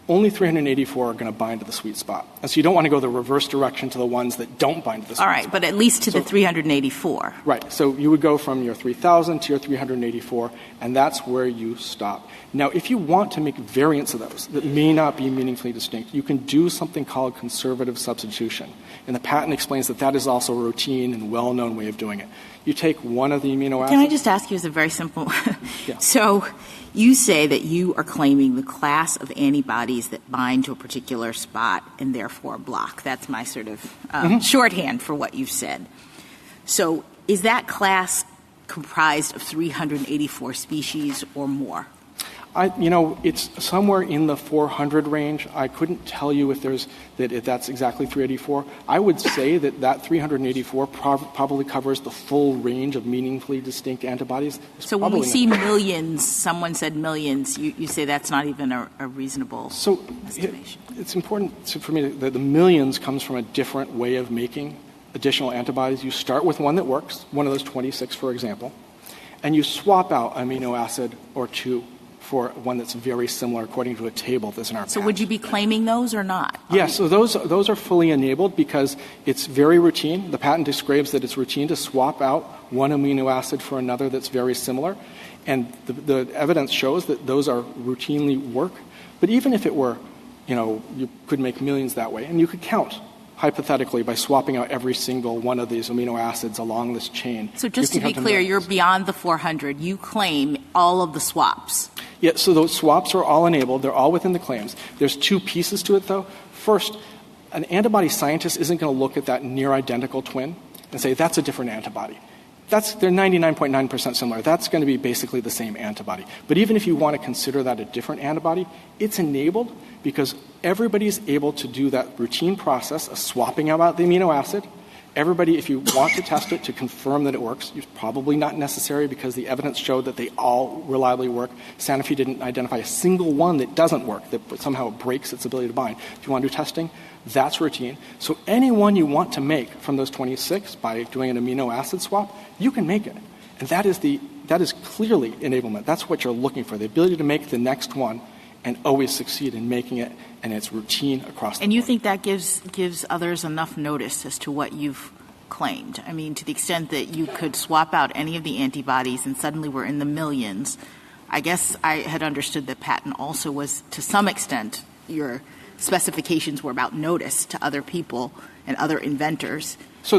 S2: only 384 are going to bind to the sweet spot. And so you don't want to go the reverse direction to the ones that don't bind to the sweet spot.
S6: All right, but at least to the 384.
S2: Right. So you would go from your 3,000 to your 384, and that's where you stop. Now, if you want to make variants of those that may not be meaningfully distinct, you can do something called conservative substitution. And the patent explains that that is also a routine and well-known way of doing it. You take one of the amino acids.
S6: Can I just ask you as a very simple
S2: Yeah.
S6: So you say that you are claiming the class of antibodies that bind to a particular spot and therefore block. That's my sort of shorthand for what you've said. So is that class comprised of 384 species or more?
S2: It's somewhere in the 400 range. I couldn't tell you if that's exactly 384. I would say that 384 probably covers the full range of meaningfully distinct antibodies.
S6: So when we see millions, someone said millions, you say that's not even a reasonable estimation.
S2: It's important for me that the millions comes from a different way of making additional antibodies. You start with one that works, one of those 26, for example, and you swap out amino acid or 2 for one that's very similar according to a table that's in our patent.
S6: So would you be claiming those or not?
S2: Yes, so those are fully enabled because it's very routine. The patent describes that it's routine to swap out one amino acid for another that's very similar. And the evidence shows that those are routinely work. But even if it were, you could make millions that way. And you could count, hypothetically, by swapping out every single one of these amino acids along this chain.
S6: So just to be clear, you're beyond the 400. You claim all of the swaps.
S2: Yeah, so those swaps are all enabled. They're all within the claims. There's 2 pieces to it, though. First, an antibody scientist isn't going to look at that near-identical twin and say, that's a different antibody. They're 99.9% similar. That's going to be basically the same antibody. But even if you want to consider that a different antibody, it's enabled because everybody's able to do that routine process of swapping out the amino acid. Everybody, if you want to test it to confirm that it works, it's probably not necessary because the evidence showed that they all reliably work. Sanofi didn't identify a single one that doesn't work, that somehow breaks its ability to bind. If you want to do testing, that's routine. So any one you want to make from those 26 by doing an amino acid swap, you can make it. And that is clearly enablement. That's what you're looking for, the ability to make the next one and always succeed in making it, and it's routine across the board.
S6: And you think that gives others enough notice as to what you've claimed? I mean, to the extent that you could swap out any of the antibodies and suddenly we're in the millions. I guess I had understood that patent also was, to some extent, your specifications were about notice to other people and other inventors.
S2: So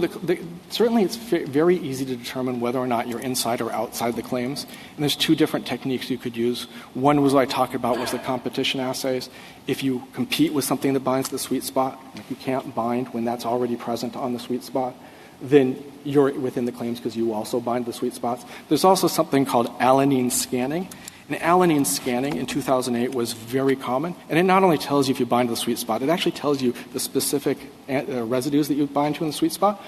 S2: certainly it's very easy to determine whether or not you're inside or outside the claims. And there's two different techniques you could use. One was what I talked about was the competition assays. If you compete with something that binds the sweet spot, if you can't bind when that's already present on the sweet spot, then you're within the claims because you also bind the sweet spots. There's also something called alanine scanning. And alanine scanning in 2008 was very common. And it not only tells you if you bind to the sweet spot, it actually tells you the specific residues that you bind to in the sweet spot.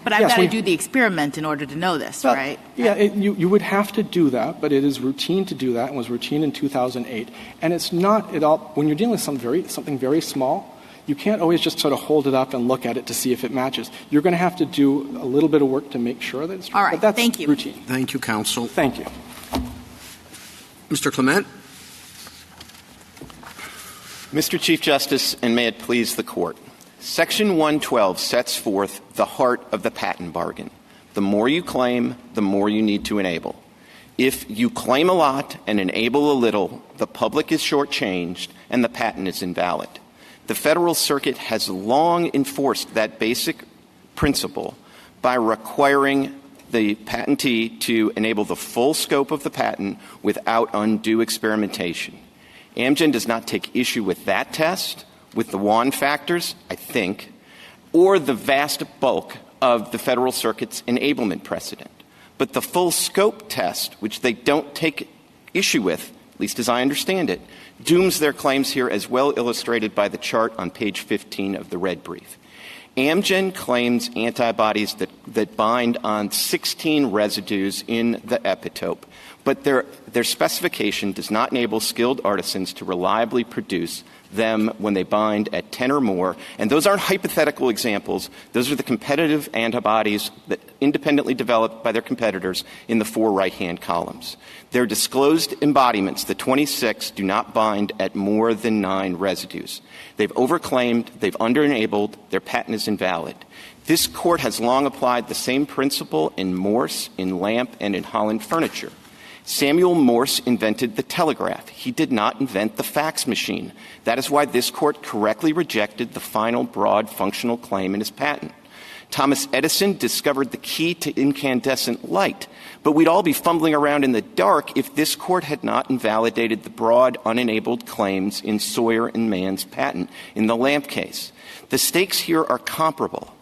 S6: But I've got to do the experiment in order to know this, right?
S2: Yeah, you would have to do that, but it is routine to do that and was routine in 2008. And it's not at all, when you're dealing with something very small, you can't always just sort of hold it up and look at it to see if it matches. You're going to have to do a little bit of work to make sure that it's true.
S6: All right,
S2: but that's
S6: thank you.
S2: Routine.
S1: Thank you, counsel.
S2: Thank you.
S1: Mr. Clement?
S11: Mr. Chief Justice, and may it please the Court, Section 112 sets forth the heart of the patent bargain. The more you claim, the more you need to enable. If you claim a lot and enable a little, the public is shortchanged and the patent is invalid. The Federal Circuit has long enforced that basic principle by requiring the patentee to enable the full scope of the patent without undue experimentation. Amgen does not take issue with that test, with the Wan factors, I think, or the vast bulk of the Federal Circuit's enablement precedent. But the full scope test, which they don't take issue with, at least as I understand it, dooms their claims here, as well illustrated by the chart on page 15 of the red brief. Amgen claims antibodies that bind on 16 residues in the epitope, but their specification does not enable skilled artisans to reliably produce them when they bind at 10 or more. And those aren't hypothetical examples. Those are the competitive antibodies that independently developed by their competitors in the 4 right-hand columns. Their disclosed embodiments, the 26, do not bind at more than 9 residues. They've overclaimed, they've under-enabled, their patent is invalid. This Court has long applied the same principle in Morse, in Lamp, and in Holland Furniture. Samuel Morse invented the telegraph. He did not invent the fax machine. That is why this Court correctly rejected the final broad functional claim in his patent. Thomas Edison discovered the key to incandescent light, but we'd all be fumbling around in the dark if this Court had not invalidated the broad, unenabled claims in Sawyer and Mann's patent in the Lamp case. The stakes here are comparable.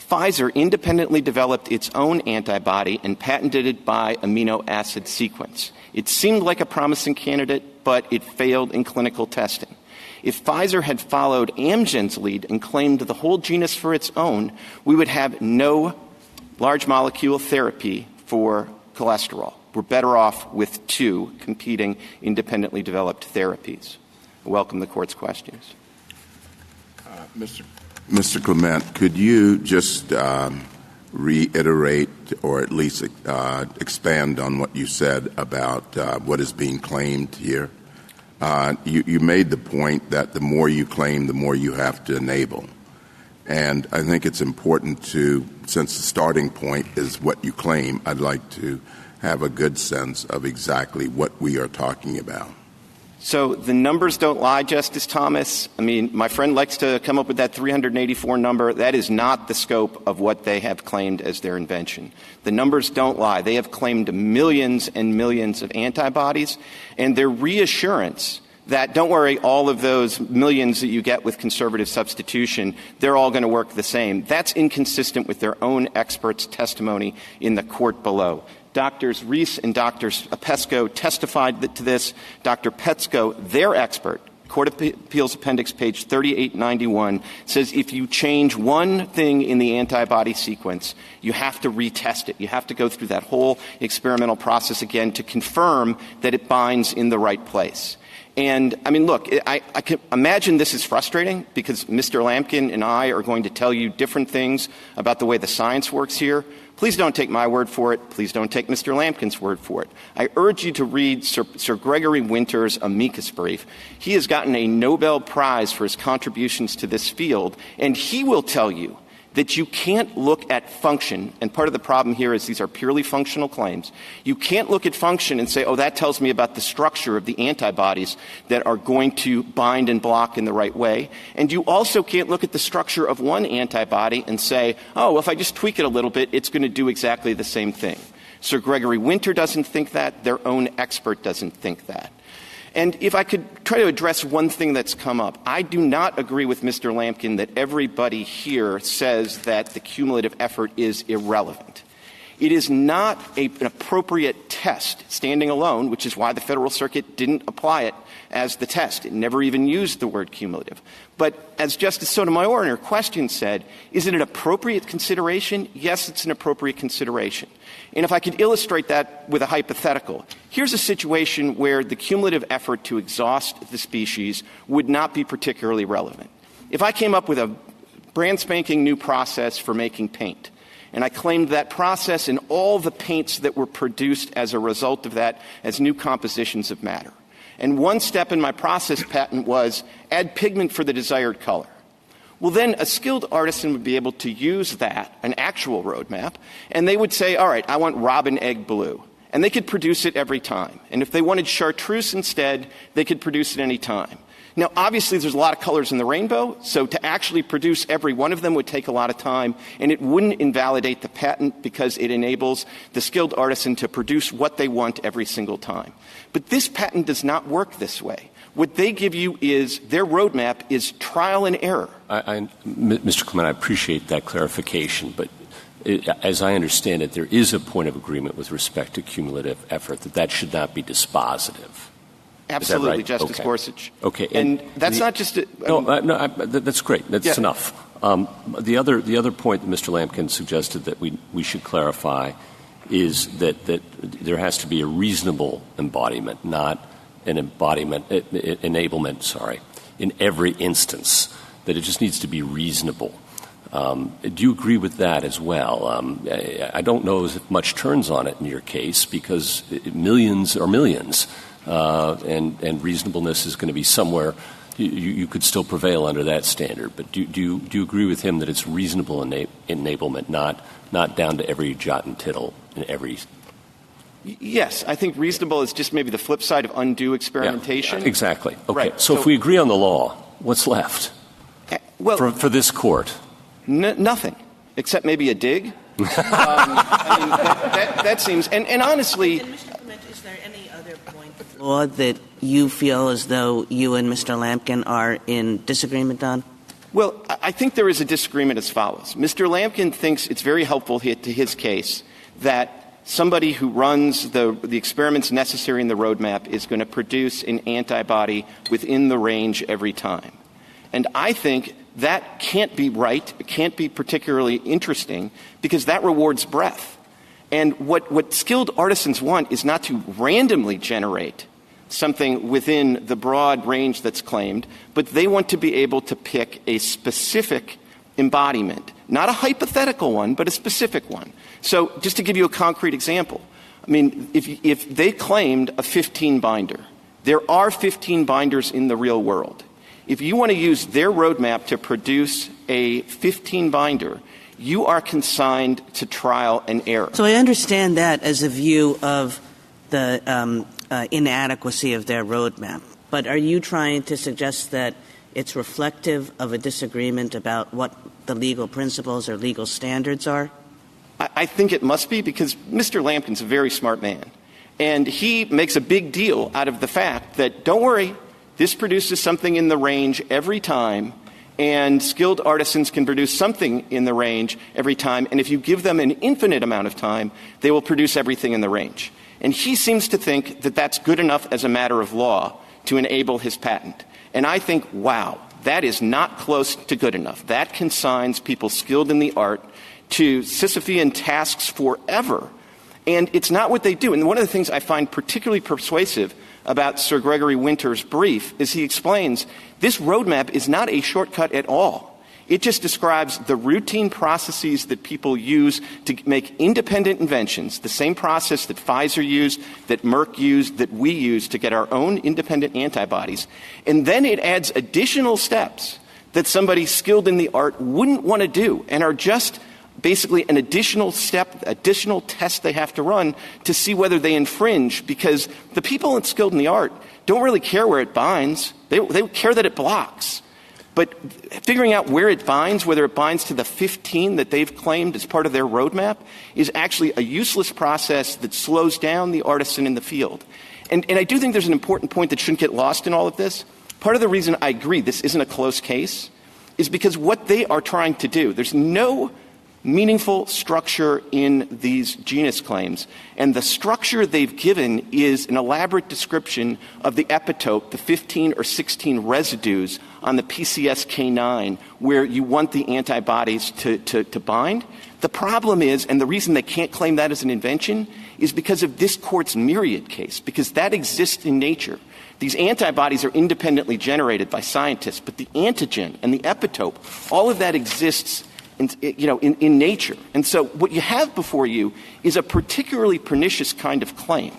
S11: Pfizer independently developed its own antibody and patented it by amino acid sequence. It seemed like a promising candidate, but it failed in clinical testing. If Pfizer had followed Amgen's lead and claimed the whole genus for its own, we would have no large molecule therapy for cholesterol. We're better off with 2 competing independently developed therapies. I welcome the Court's questions.
S3: Mr. Clement, could you just reiterate or at least expand on what you said about what is being claimed here? You made the point that the more you claim, the more you have to enable. And I think it's important to, since the starting point is what you claim, I'd like to have a good sense of exactly what we are talking about.
S11: So the numbers don't lie, Justice Thomas. I mean, my friend likes to come up with that 384 number. That is not the scope of what they have claimed as their invention. The numbers don't lie. They have claimed millions and millions of antibodies, and their reassurance that, don't worry, all of those millions that you get with conservative substitution, they're all going to work the same. That's inconsistent with their own experts' testimony in the court below. Drs. Reese and Dr. Pesco testified to this. Dr. Pesco, their expert, Court of Appeals Appendix page 3891, says if you change one thing in the antibody sequence, you have to retest it. You have to go through that whole experimental process again to confirm that it binds in the right place. And, I mean, look, I can imagine this is frustrating because Mr. Lampkin and I are going to tell you different things about the way the science works here. Please don't take my word for it. Please don't take Mr. Lampkin's word for it. I urge you to read Sir Gregory Winter's amicus brief. He has gotten a Nobel Prize for his contributions to this field, and he will tell you that you can't look at function, and part of the problem here is these are purely functional claims. You can't look at function and say, oh, that tells me about the structure of the antibodies that are going to bind and block in the right way. And you also can't look at the structure of one antibody and say, oh, well, if I just tweak it a little bit, it's going to do exactly the same thing. Sir Gregory Winter doesn't think that. Their own expert doesn't think that. And if I could try to address one thing that's come up, I do not agree with Mr. Lampkin that everybody here says that the cumulative effort is irrelevant. It is not an appropriate test standing alone, which is why the Federal Circuit didn't apply it as the test. It never even used the word cumulative. But as Justice Sotomayor in her question said, is it an appropriate consideration? Yes, it's an appropriate consideration. And if I could illustrate that with a hypothetical, here's a situation where the cumulative effort to exhaust the species would not be particularly relevant. If I came up with a brand spanking new process for making paint, and I claimed that process and all the paints that were produced as a result of that as new compositions of matter. And one step in my process patent was add pigment for the desired color. Well, then a skilled artisan would be able to use that, an actual roadmap, and they would say, all right, I want robin egg blue. And they could produce it every time. And if they wanted chartreuse instead, they could produce it any time. Now, obviously, there's a lot of colors in the rainbow, so to actually produce every one of them would take a lot of time, and it wouldn't invalidate the patent because it enables the skilled artisan to produce what they want every single time. But this patent does not work this way. What they give you is their roadmap is trial and error.
S5: Mr. Clement, I appreciate that clarification, but as I understand it, there is a point of agreement with respect to cumulative effort that should not be dispositive.
S11: Absolutely,
S5: right?
S11: Justice
S5: Okay.
S11: Gorsuch.
S5: Okay.
S11: And that's not just
S5: that's great. That's enough. The other point that Mr. Lampkin suggested that we should clarify is that there has to be a reasonable embodiment, not an enablement, in every instance, that it just needs to be reasonable. Do you agree with that as well? I don't know if much turns on it in your case because millions are millions, and reasonableness is going to be somewhere. You could still prevail under that standard. But do you agree with him that it's reasonable enablement, not down to every jot and tittle in every?
S11: Yes, I think reasonable is just maybe the flip side of undue experimentation.
S5: Yeah, exactly. Okay.
S11: Right.
S5: So if we agree on the law, what's left for this court?
S11: Nothing, except maybe a dig. That seems, and honestly.
S7: And Mr. Clement, is there any other point of law that you feel as though you and Mr. Lampkin are in disagreement on?
S11: Well, I think there is a disagreement as follows. Mr. Lampkin thinks it's very helpful to his case that somebody who runs the experiments necessary in the roadmap is going to produce an antibody within the range every time. And I think that can't be right. It can't be particularly interesting because that rewards breadth. And what skilled artisans want is not to randomly generate something within the broad range that's claimed, but they want to be able to pick a specific embodiment, not a hypothetical one, but a specific one. So just to give you a concrete example, I mean, if they claimed a 15 binder, there are 15 binders in the real world. If you want to use their roadmap to produce a 15 binder, you are consigned to trial and error.
S7: So I understand that as a view of the inadequacy of their roadmap. But are you trying to suggest that it's reflective of a disagreement about what the legal principles or legal standards are?
S11: I think it must be because Mr. Lampkin's a very smart man. And he makes a big deal out of the fact that, don't worry, this produces something in the range every time, and skilled artisans can produce something in the range every time, and if you give them an infinite amount of time, they will produce everything in the range. And he seems to think that that's good enough as a matter of law to enable his patent. And I think, wow, that is not close to good enough. That consigns people skilled in the art to Sisyphean tasks forever. And it's not what they do. And one of the things I find particularly persuasive about Sir Gregory Winter's brief is he explains this roadmap is not a shortcut at all. It just describes the routine processes that people use to make independent inventions, the same process that Pfizer used, that Merck used, that we use to get our own independent antibodies. And then it adds additional steps that somebody skilled in the art wouldn't want to do and are just basically an additional step, additional test they have to run to see whether they infringe, because the people skilled in the art don't really care where it binds. They care that it blocks. But figuring out where it binds, whether it binds to the 15 that they've claimed as part of their roadmap, is actually a useless process that slows down the artisan in the field. And I do think there's an important point that shouldn't get lost in all of this. Part of the reason I agree this isn't a close case is because what they are trying to do, there's no meaningful structure in these genus claims. And the structure they've given is an elaborate description of the epitope, the 15 or 16 residues on the PCSK9 where you want the antibodies to bind. The problem is, and the reason they can't claim that as an invention, is because of this court's myriad case, because that exists in nature. These antibodies are independently generated by scientists, but the antigen and the epitope, all of that exists in nature. And so what you have before you is a particularly pernicious kind of claim,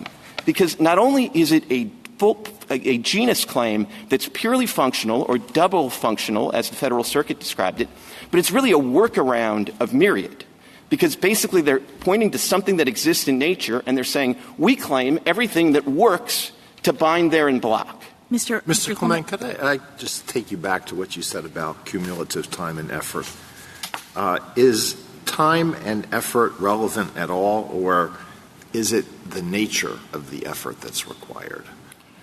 S11: because not only is it a genus claim that's purely functional or double functional, as the Federal Circuit described it, but it's really a workaround of myriad, because basically they're pointing to something that exists in nature and they're saying, we claim everything that works to bind there and block.
S9: Mr. Clement, could I just take you back to what you said about cumulative time and effort? Is time and effort relevant at all, or is it the nature of the effort that's required?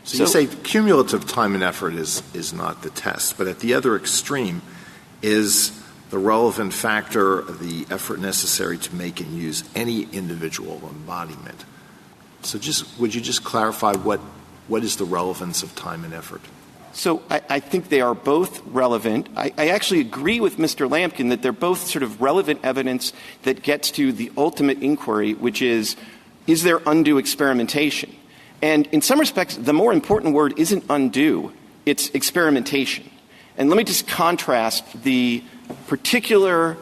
S9: So you say cumulative time and effort is not the test, but at the other extreme is the relevant factor the effort necessary to make and use any individual embodiment. So would you just clarify what is the relevance of time and effort?
S11: So I think they are both relevant. I actually agree with Mr. Lampkin that they're both sort of relevant evidence that gets to the ultimate inquiry, which is there undue experimentation? And in some respects, the more important word isn't undue, it's experimentation. And let me just contrast the particular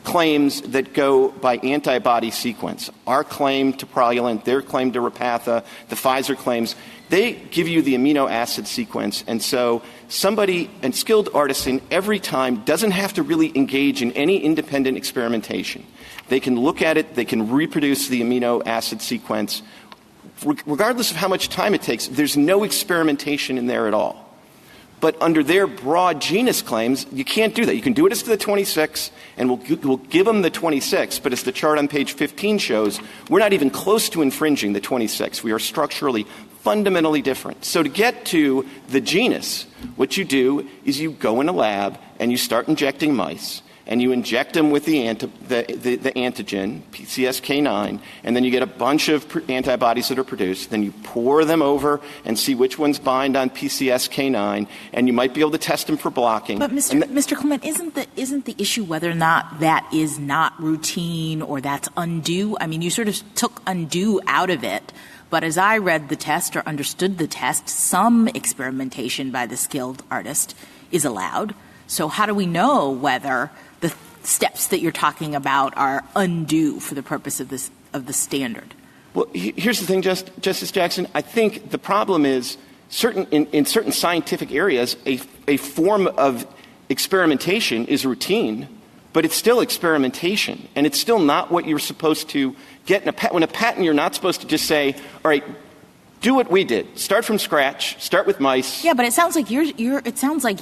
S11: claims that go by antibody sequence. Our claim to Praluent, their claim to Repatha, the Pfizer claims, they give you the amino acid sequence. And so somebody, a skilled artisan, every time doesn't have to really engage in any independent experimentation. They can look at it, they can reproduce the amino acid sequence. Regardless of how much time it takes, there's no experimentation in there at all. But under their broad genus claims, you can't do that. You can do it as to the 26, and we'll give them the 26, but as the chart on page 15 shows, we're not even close to infringing the 26. We are structurally fundamentally different. So to get to the genus, what you do is you go in a lab and you start injecting mice, and you inject them with the antigen, PCSK9, and then you get a bunch of antibodies that are produced. Then you pour them over and see which ones bind on PCSK9, and you might be able to test them for blocking.
S6: But Mr. Clement, isn't the issue whether or not that is not routine or that's undue? I mean, you sort of took undue out of it. But as I read the test or understood the test, some experimentation by the skilled artist is allowed. So how do we know whether the steps that you're talking about are undue for the purpose of the standard?
S11: Well, here's the thing, Justice Jackson. I think the problem is in certain scientific areas, a form of experimentation is routine, but it's still experimentation, and it's still not what you're supposed to get in a patent. When a patent, you're not supposed to just say, all right, do what we did. Start from scratch. Start with mice.
S6: Yeah, but it sounds like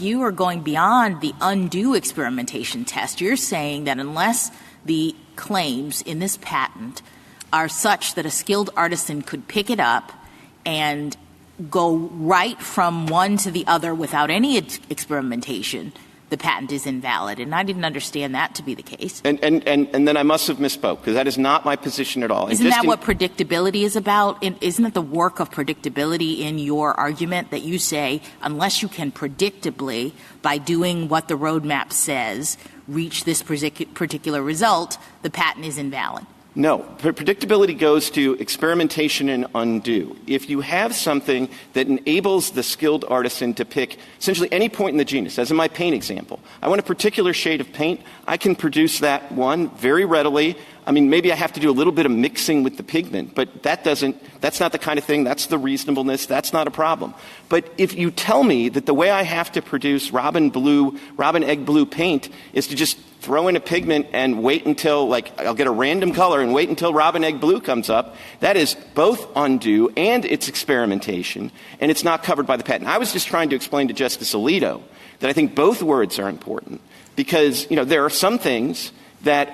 S6: you are going beyond the undue experimentation test. You're saying that unless the claims in this patent are such that a skilled artisan could pick it up and go right from one to the other without any experimentation, the patent is invalid. And I didn't understand that to be the case.
S11: And then I must have misspoke, because that is not my position at all.
S6: Isn't that what predictability is about? Isn't it the work of predictability in your argument that you say, unless you can predictably, by doing what the roadmap says, reach this particular result, the patent is invalid?
S11: No. Predictability goes to experimentation and undue. If you have something that enables the skilled artisan to pick essentially any point in the genus, as in my paint example, I want a particular shade of paint, I can produce that one very readily. I mean, maybe I have to do a little bit of mixing with the pigment, but that's not the kind of thing, that's the reasonableness, that's not a problem. But if you tell me that the way I have to produce robin egg blue paint is to just throw in a pigment and wait until, I'll get a random color and wait until robin egg blue comes up, that is both undue and it's experimentation, and it's not covered by the patent. I was just trying to explain to Justice Alito that I think both words are important because, there are some things that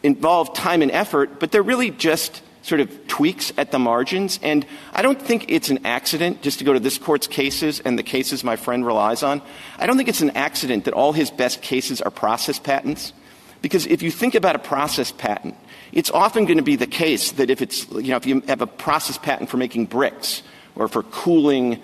S11: involve time and effort, but they're really just sort of tweaks at the margins. And I don't think it's an accident, just to go to this Court's cases and the cases my friend relies on, I don't think it's an accident that all his best cases are process patents. Because if you think about a process patent, it's often going to be the case that if it's, if you have a process patent for making bricks or for cooling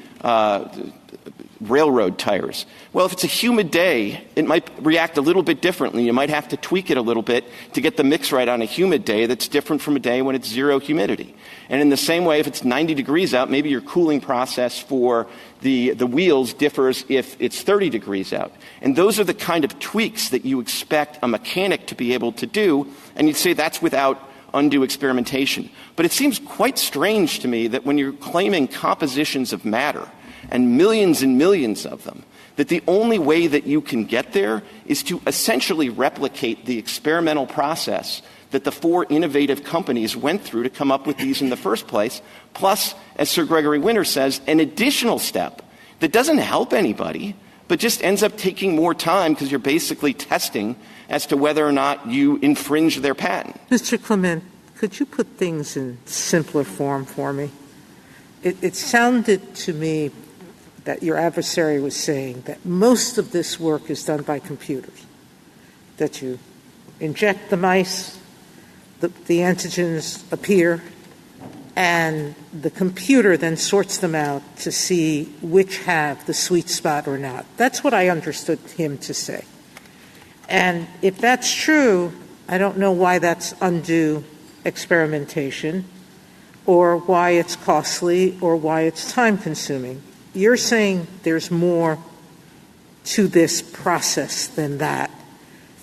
S11: railroad tires. Well, if it's a humid day, it might react a little bit differently. You might have to tweak it a little bit to get the mix right on a humid day that's different from a day when it's zero humidity. And in the same way, if it's 90 degrees out, maybe your cooling process for the wheels differs if it's 30 degrees out. And those are the kind of tweaks that you expect a mechanic to be able to do, and you'd say that's without undue experimentation. But it seems quite strange to me that when you're claiming compositions of matter, and millions of them, that the only way that you can get there is to essentially replicate the experimental process that the four innovative companies went through to come up with these in the first place, plus, as Sir Gregory Winter says, an additional step that doesn't help anybody, but just ends up taking more time because you're basically testing as to whether or not you infringe their patent.
S4: Mr. Clement, could you put things in simpler form for me? It sounded to me that your adversary was saying that most of this work is done by computers, that you inject the mice, the antigens appear, and the computer then sorts them out to see which have the sweet spot or not. That's what I understood him to say. And if that's true, I don't know why that's undue experimentation or why it's costly or why it's time-consuming. You're saying there's more to this process than that.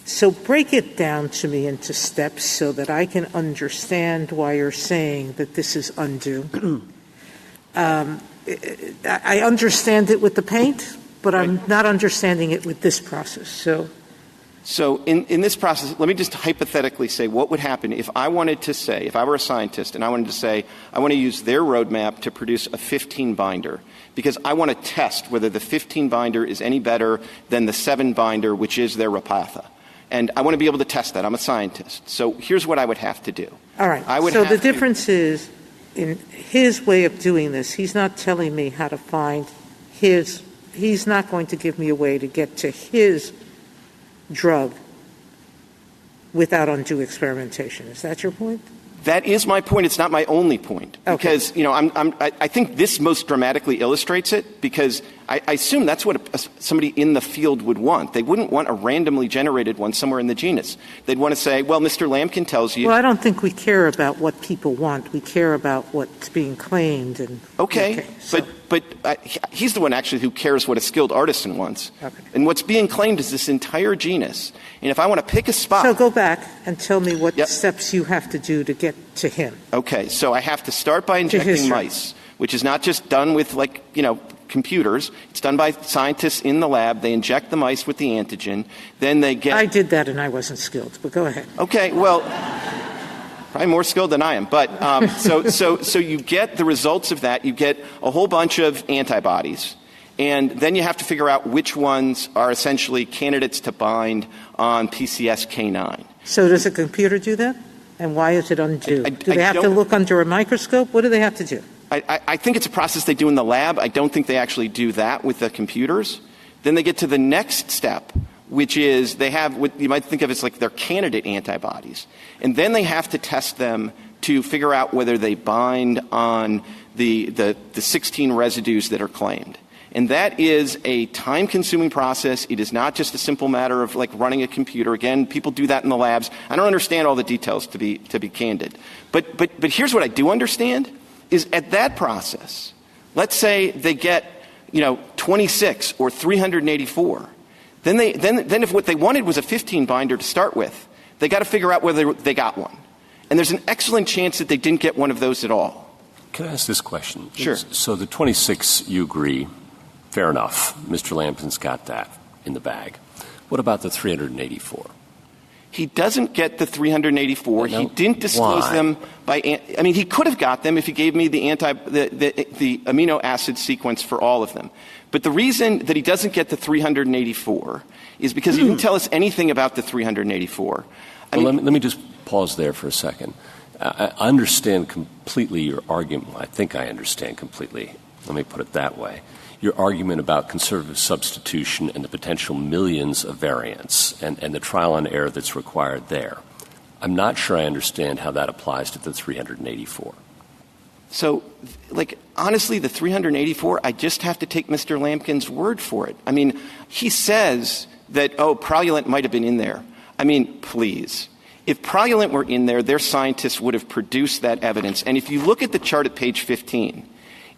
S4: So break it down to me into steps so that I can understand why you're saying that this is undue. I understand it with the paint, but I'm not understanding it with this process.
S11: So in this process, let me just hypothetically say what would happen if I wanted to say, if I were a scientist and I wanted to say, I want to use their roadmap to produce a 15 binder because I want to test whether the 15 binder is any better than the 7 binder, which is their Rapatha. And I want to be able to test that. I'm a scientist. So here's what I would have to do.
S4: All right. So the difference is in his way of doing this, he's not telling me how to find he's not going to give me a way to get to his drug without undue experimentation. Is that your point?
S11: That is my point. It's not my only point.
S4: Okay.
S11: Because, I think this most dramatically illustrates it because I assume that's what somebody in the field would want. They wouldn't want a randomly generated one somewhere in the genus. They'd want to say, well, Mr. Lampkin tells you.
S4: Well, I don't think we care about what people want. We care about what's being claimed.
S11: Okay. But he's the one actually who cares what a skilled artisan wants.
S4: Okay.
S11: And what's being claimed is this entire genus. And if I want to pick a spot.
S4: So go back and tell me what steps you have to do to get to him.
S11: Okay. So I have to start by injecting mice, which is not just done with computers. It's done by scientists in the lab. They inject the mice with the antigen. Then they get.
S4: I did that and I wasn't skilled, but go ahead.
S11: Okay. Well, probably more skilled than I am. But so you get the results of that. You get a whole bunch of antibodies. And then you have to figure out which ones are essentially candidates to bind on PCSK9.
S4: So does a computer do that? And why is it undue? Do they have to look under a microscope? What do they have to do?
S11: I think it's a process they do in the lab. I don't think they actually do that with the computers. Then they get to the next step, which is they have what you might think of as like their candidate antibodies. And then they have to test them to figure out whether they bind on the 16 residues that are claimed. And that is a time-consuming process. It is not just a simple matter of like running a computer. Again, people do that in the labs. I don't understand all the details to be candid. But here's what I do understand is at that process, let's say they get 26 or 384. Then if what they wanted was a 15 binder to start with, They got to figure out whether they got one. And there's an excellent chance that they didn't get one of those at all.
S5: Can I ask this question?
S11: Sure.
S5: So the 26, you agree, fair enough. Mr. Lampkin's got that in the bag. What about the 384?
S11: He doesn't get the 384.
S5: No.
S11: He didn't disclose
S5: Why?
S11: them he could have got them if he gave me the amino acid sequence for all of them. But the reason that he doesn't get the 384 is because he didn't tell us anything about the 384.
S5: Let me just pause there for a second. I understand completely your argument. I think I understand completely. Let me put it that way. Your argument about conservative substitution and the potential millions of variants and the trial and error that's required there. I'm not sure I understand how that applies to the 384.
S11: So, honestly, the 384, I just have to take Mr. Lampkin's word for it. He says that, Praluent might have been in there. Please. If Praluent were in there, their scientists would have produced that evidence. And if you look at the chart at page 15,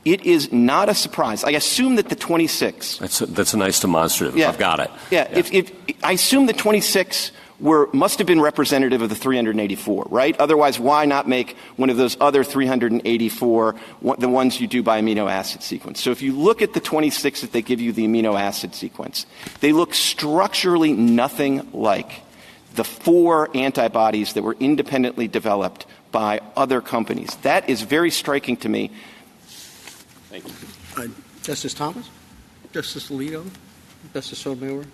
S11: it is not a surprise. I assume that the 26.
S5: That's a nice demonstrative.
S11: Yeah.
S5: I've got it.
S11: Yeah. If I assume the 26 must have been representative of the 384, right? Otherwise, why not make one of those other 384 the ones you do by amino acid sequence? So if you look at the 26 that they give you the amino acid sequence, they look structurally nothing like the 4 antibodies that were independently developed by other companies. That is very striking to me. Thank you.
S1: Justice Thomas? Justice Alito? Justice Sotomayor?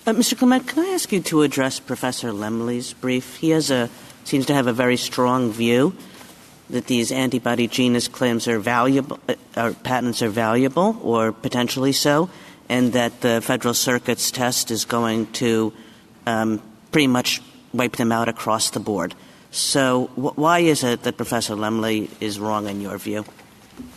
S7: Mr. Clement, can I ask you to address Professor Lemley's brief? He seems to have a very strong view that these antibody genus claims are valuable, patents are valuable or potentially so, and that the Federal Circuit's test is going to pretty much wipe them out across the board. So why is it that Professor Lemley is wrong in your view?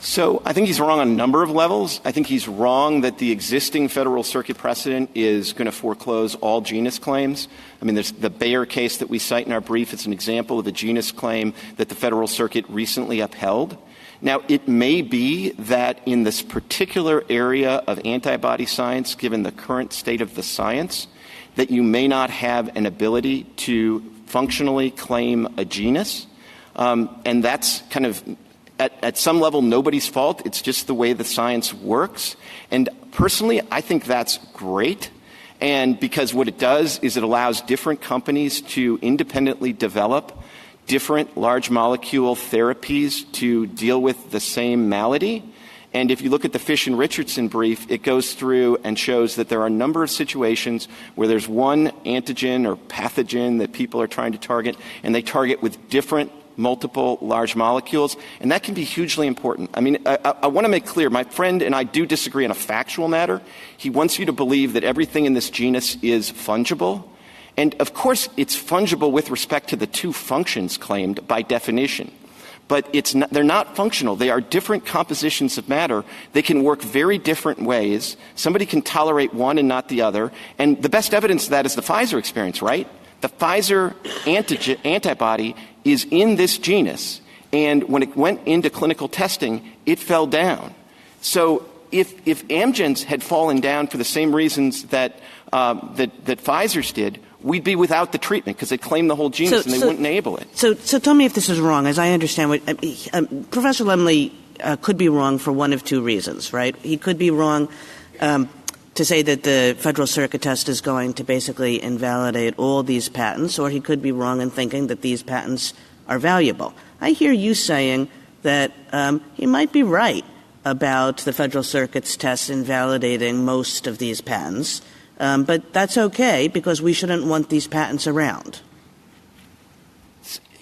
S11: So I think he's wrong on a number of levels. I think he's wrong that the existing Federal Circuit precedent is going to foreclose all genus claims. There's the Bayer case that we cite in our brief. It's an example of a genus claim that the Federal Circuit recently upheld. Now, it may be that in this particular area of antibody science, given the current state of the science, that you may not have an ability to functionally claim a genus. And that's kind of at some level, nobody's fault. It's just the way the science works. And personally, I think that's great. And because what it does is it allows different companies to independently develop different large molecule therapies to deal with the same malady. And if you look at the Fish and Richardson brief, it goes through and shows that there are a number of situations where there's one antigen or pathogen that people are trying to target, and they target with different multiple large molecules, and that can be hugely important. I want to make clear, my friend and I do disagree on a factual matter. He wants you to believe that everything in this genus is fungible. And, of course, it's fungible with respect to the 2 functions claimed by definition. But they're not functional. They are different compositions of matter. They can work very different ways. Somebody can tolerate one and not the other. And the best evidence of that is the Pfizer experience, right? The Pfizer antibody is in this genus, and when it went into clinical testing, it fell down. So if Amgen's had fallen down for the same reasons that Pfizer's did, we'd be without the treatment because they claim the whole genus and they wouldn't enable it.
S7: So tell me if this is wrong. As I understand what Professor Lemley could be wrong for one of 2 reasons, right? He could be wrong to say that the Federal Circuit test is going to basically invalidate all these patents, or he could be wrong in thinking that these patents are valuable. I hear you saying that he might be right about the Federal Circuit's test invalidating most of these patents, but that's okay because we shouldn't want these patents around.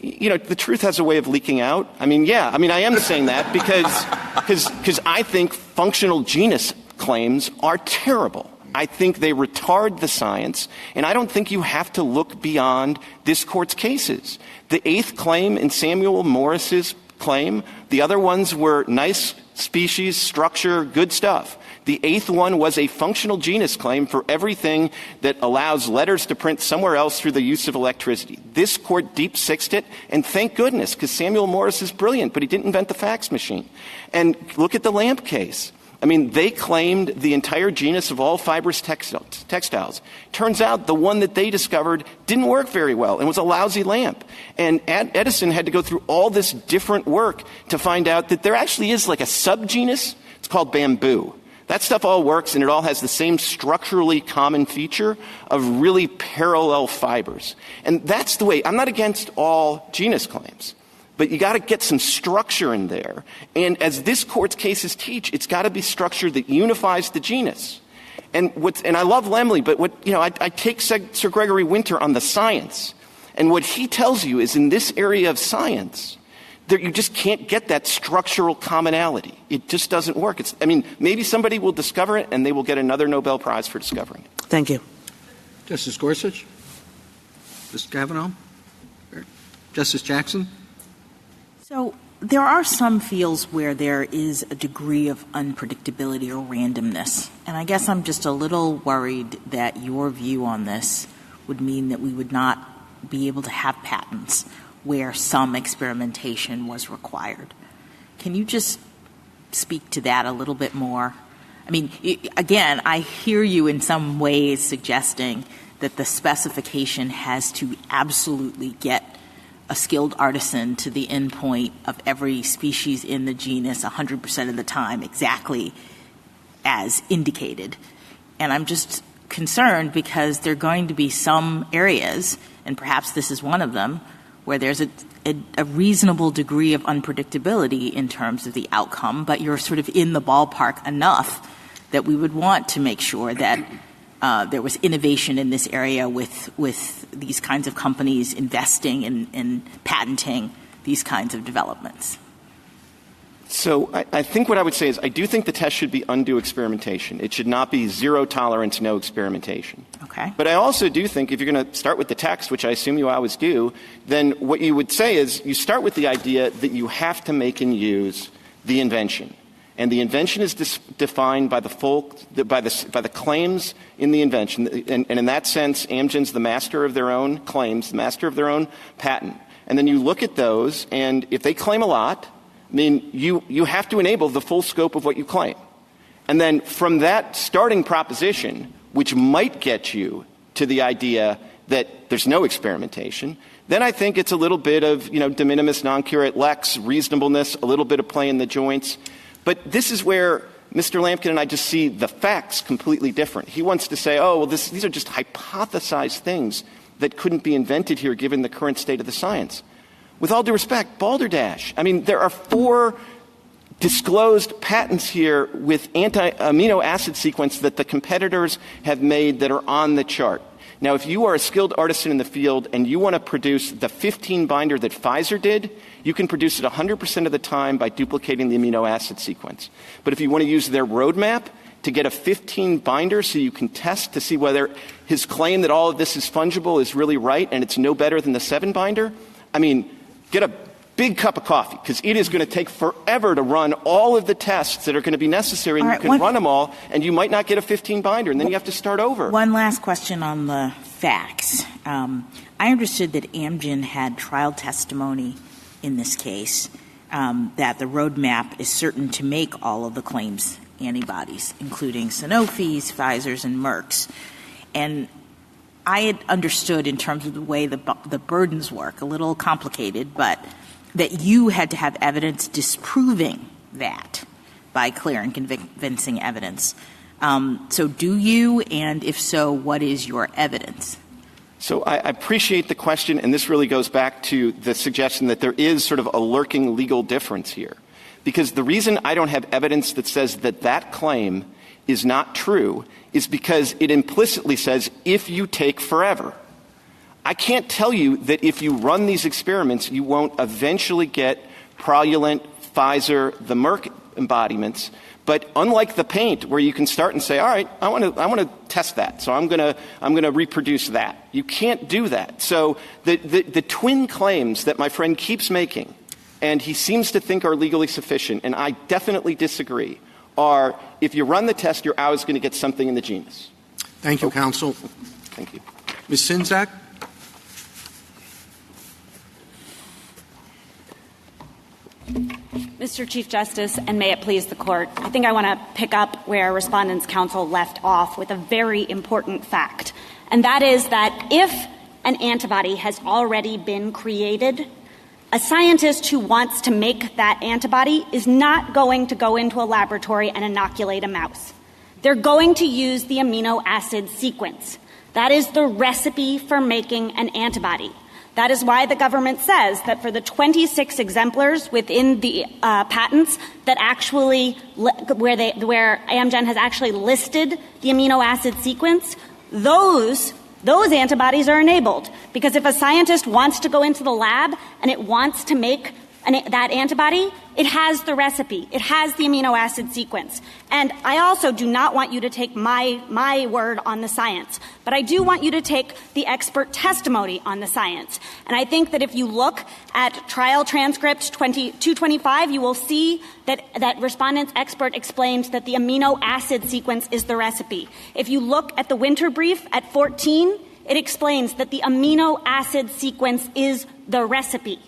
S11: The truth has a way of leaking out. I am saying that because I think functional genus claims are terrible. I think they retard the science, and I don't think you have to look beyond this Court's cases. The 8th claim in Samuel Morris's claim, the other ones were nice species, structure, good stuff. The 8th one was a functional genus claim for everything that allows letters to print somewhere else through the use of electricity. This Court deep-sixed it, and thank goodness, because Samuel Morris is brilliant, but he didn't invent the fax machine. And look at the lamp case. I mean, they claimed the entire genus of all fibrous textiles. Turns out the one that they discovered didn't work very well and was a lousy lamp. And Edison had to go through all this different work to find out that there actually is like a subgenus. It's called bamboo. That stuff all works, and it all has the same structurally common feature of really parallel fibers. And that's the way. I'm not against all genus claims, but you got to get some structure in there. And as this court's cases teach, it's got to be structure that unifies the genus. And I love Lemley, but I take Sir Gregory Winter on the science. And what he tells you is in this area of science, you just can't get that structural commonality. It just doesn't work. Maybe somebody will discover it and they will get another Nobel Prize for discovering it.
S7: Thank you.
S1: Justice Gorsuch? Justice Kavanaugh? Justice Jackson?
S6: So there are some fields where there is a degree of unpredictability or randomness. And I guess I'm just a little worried that your view on this would mean that we would not be able to have patents where some experimentation was required. Can you just speak to that a little bit more? I mean, again, I hear you in some ways suggesting that the specification has to absolutely get a skilled artisan to the endpoint of every species in the genus 100% of the time exactly as indicated. And I'm just concerned because there are going to be some areas, and perhaps this is one of them, where there's a reasonable degree of unpredictability in terms of the outcome, but you're sort of in the ballpark enough that we would want to make sure that there was innovation in this area with these kinds of companies investing in patenting these kinds of developments.
S11: So I think what I would say is I do think the test should be undue experimentation. It should not be zero tolerance, no experimentation.
S6: Okay.
S11: But I also do think if you're going to start with the text, which I assume you always do, then what you would say is you start with the idea that you have to make and use the invention. And the invention is defined by the claims in the invention. And in that sense, Amgen's the master of their own claims, the master of their own patent. And then you look at those, and if they claim a lot, you have to enable the full scope of what you claim. And then from that starting proposition, which might get you to the idea that there's no experimentation, then I think it's a little bit of, de minimis non curate lex, reasonableness, a little bit of play in the joints. But this is where Mr. Lampkin and I just see the facts completely different. He wants to say, these are just hypothesized things that couldn't be invented here given the current state of the science. With all due respect, balderdash. There are 4 disclosed patents here with anti-amino acid sequence that the competitors have made that are on the chart. Now, if you are a skilled artisan in the field and you want to produce the 15 binder that Pfizer did, you can produce it 100% of the time by duplicating the amino acid sequence. But if you want to use their roadmap to get a 15 binder so you can test to see whether his claim that all of this is fungible is really right and it's no better than the 7 binder, get a big cup of coffee, because it is going to take forever to run all of the tests that are going to be necessary, and you can run them all, and you might not get a 15 binder, and then you have to start over.
S6: One last question on the facts. I understood that Amgen had trial testimony in this case that the roadmap is certain to make all of the claims antibodies, including Sanofi's, Pfizer's, and Merck's. And I had understood in terms of the way the burdens work, a little complicated, but that you had to have evidence disproving that by clear and convincing evidence. So do you, and if so, what is your evidence?
S11: So I appreciate the question, and this really goes back to the suggestion that there is sort of a lurking legal difference here. Because the reason I don't have evidence that says that claim is not true is because it implicitly says if you take forever. I can't tell you that if you run these experiments, you won't eventually get Praluent, Pfizer, the Merck embodiments. But unlike the paint, where you can start and say, all right, I want to test that, so I'm going to reproduce that. You can't do that. So the twin claims that my friend keeps making, and he seems to think are legally sufficient, and I definitely disagree, are if you run the test, you're always going to get something in the genus.
S1: Thank you, counsel.
S11: Thank you.
S1: Ms. Sinzak?
S12: Mr. Chief Justice, and may it please the Court, I think I want to pick up where Respondent's Counsel left off with a very important fact, and that is that if an antibody has already been created, a scientist who wants to make that antibody is not going to go into a laboratory and inoculate a mouse. They're going to use the amino acid sequence. That is the recipe for making an antibody. That is why the government says that for the 26 exemplars within the patents that actually, where Amgen has actually listed the amino acid sequence, those antibodies are enabled. Because if a scientist wants to go into the lab and it wants to make that antibody, it has the recipe. It has the amino acid sequence. And I also do not want you to take my word on the science, but I do want you to take the expert testimony on the science. And I think that if you look at trial transcript 225, you will see that Respondent's expert explained that the amino acid sequence is the recipe. If you look at the winter brief at 14, it explains that the amino acid sequence is the recipe.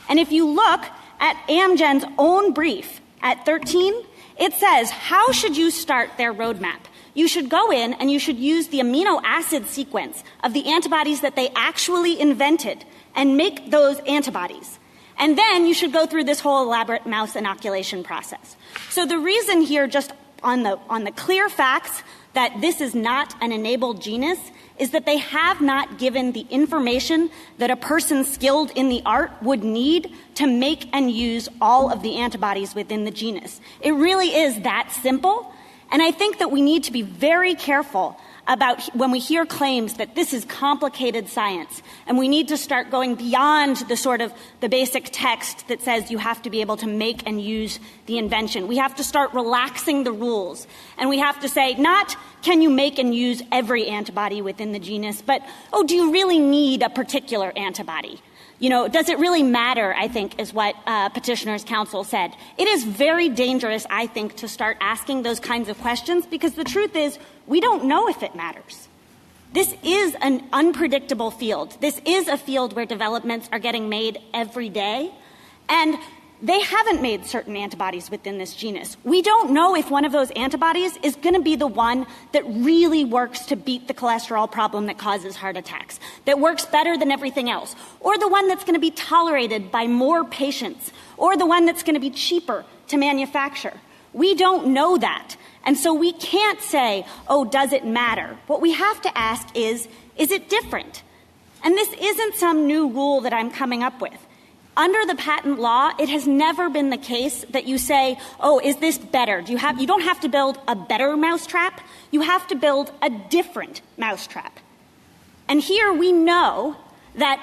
S12: And if you look at Amgen's own brief at 13, it says, how should you start their roadmap? You should go in and you should use the amino acid sequence of the antibodies that they actually invented and make those antibodies. And then you should go through this whole elaborate mouse inoculation process. So the reason here, just on the clear facts, that this is not an enabled genus is that they have not given the information that a person skilled in the art would need to make and use all of the antibodies within the genus. It really is that simple. And I think that we need to be very careful about when we hear claims that this is complicated science, and we need to start going beyond the sort of the basic text that says you have to be able to make and use the invention. We have to start relaxing the rules, and we have to say, not can you make and use every antibody within the genus, but, do you really need a particular antibody? Does it really matter, I think, is what Petitioner's Counsel said. It is very dangerous, I think, to start asking those kinds of questions, because the truth is we don't know if it matters. This is an unpredictable field. This is a field where developments are getting made every day, and they haven't made certain antibodies within this genus. We don't know if one of those antibodies is going to be the one that really works to beat the cholesterol problem that causes heart attacks, that works better than everything else, or the one that's going to be tolerated by more patients, or the one that's going to be cheaper to manufacture. We don't know that. And so we can't say, does it matter? What we have to ask is it different? And this isn't some new rule that I'm coming up with. Under the patent law, it has never been the case that you say, is this better? You don't have to build a better mousetrap. You have to build a different mousetrap. And here we know that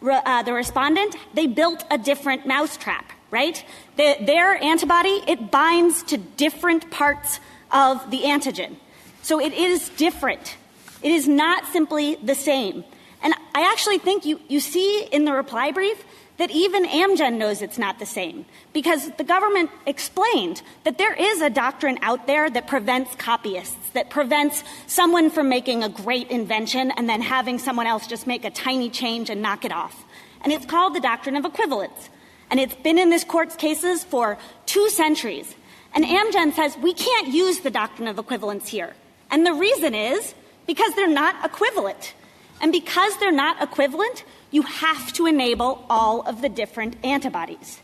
S12: the respondent, they built a different mousetrap, right? Their antibody, it binds to different parts of the antigen. So it is different. It is not simply the same. And I actually think you see in the reply brief that even Amgen knows it's not the same, because the government explained that there is a doctrine out there that prevents copyists, that prevents someone from making a great invention and then having someone else just make a tiny change and knock it off. And it's called the doctrine of equivalence. And it's been in this court's cases for 2 centuries. And Amgen says we can't use the doctrine of equivalence here. And the reason is because they're not equivalent. And because they're not equivalent, you have to enable all of the different antibodies.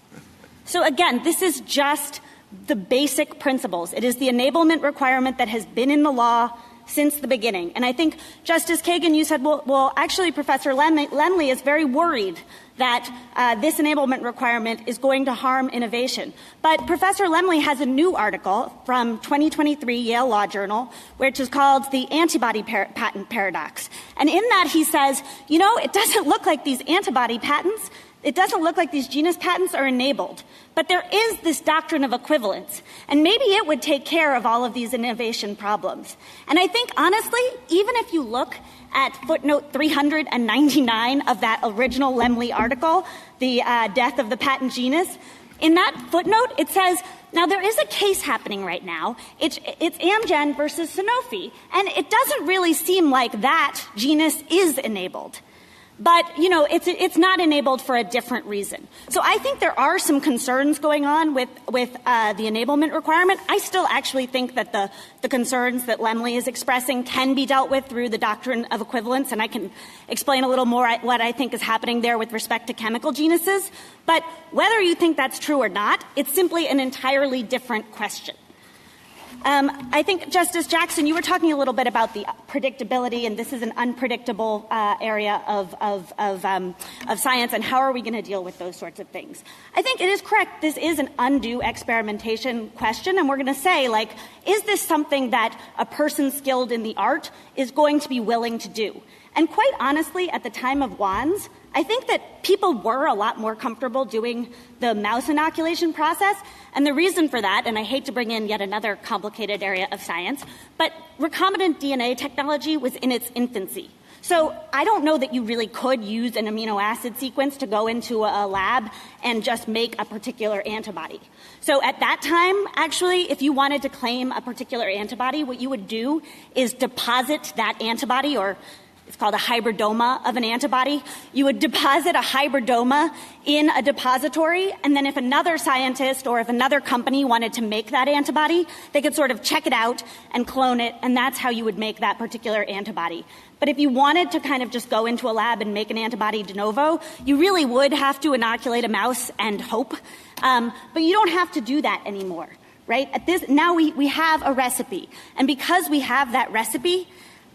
S12: So again, this is just the basic principles. It is the enablement requirement that has been in the law since the beginning. And I think, Justice Kagan, you said, well, actually, Professor Lemley is very worried that this enablement requirement is going to harm innovation. But Professor Lemley has a new article from 2023 Yale Law Journal, which is called The Antibody Patent Paradox. And in that he says, it doesn't look like these antibody patents, it doesn't look like these genus patents are enabled. But there is this doctrine of equivalence. And maybe it would take care of all of these innovation problems. And I think, honestly, even if you look at footnote 399 of that original Lemley article, The Death of the Patent Genus, in that footnote it says, now there is a case happening right now. It's Amgen versus Sanofi. And it doesn't really seem like that genus is enabled. But, it's not enabled for a different reason. So I think there are some concerns going on with the enablement requirement. I still actually think that the concerns that Lemley is expressing can be dealt with through the doctrine of equivalence, and I can explain a little more what I think is happening there with respect to chemical genuses. But whether you think that's true or not, it's simply an entirely different question. I think, Justice Jackson, you were talking a little bit about the predictability, and this is an unpredictable area of science, and how are we going to deal with those sorts of things? I think it is correct. This is an undue experimentation question, and we're going to say, is this something that a person skilled in the art is going to be willing to do? And quite honestly, at the time of wands, I think that people were a lot more comfortable doing the mouse inoculation process. And the reason for that, and I hate to bring in yet another complicated area of science, but recombinant DNA technology was in its infancy. So I don't know that you really could use an amino acid sequence to go into a lab and just make a particular antibody. So at that time, actually, if you wanted to claim a particular antibody, what you would do is deposit that antibody, or it's called a hybridoma of an antibody. You would deposit a hybridoma in a depository, and then if another scientist or if another company wanted to make that antibody, they could sort of check it out and clone it, and that's how you would make that particular antibody. But if you wanted to kind of just go into a lab and make an antibody de novo, you really would have to inoculate a mouse and hope. But you don't have to do that anymore, right? Now we have a recipe, and because we have that recipe,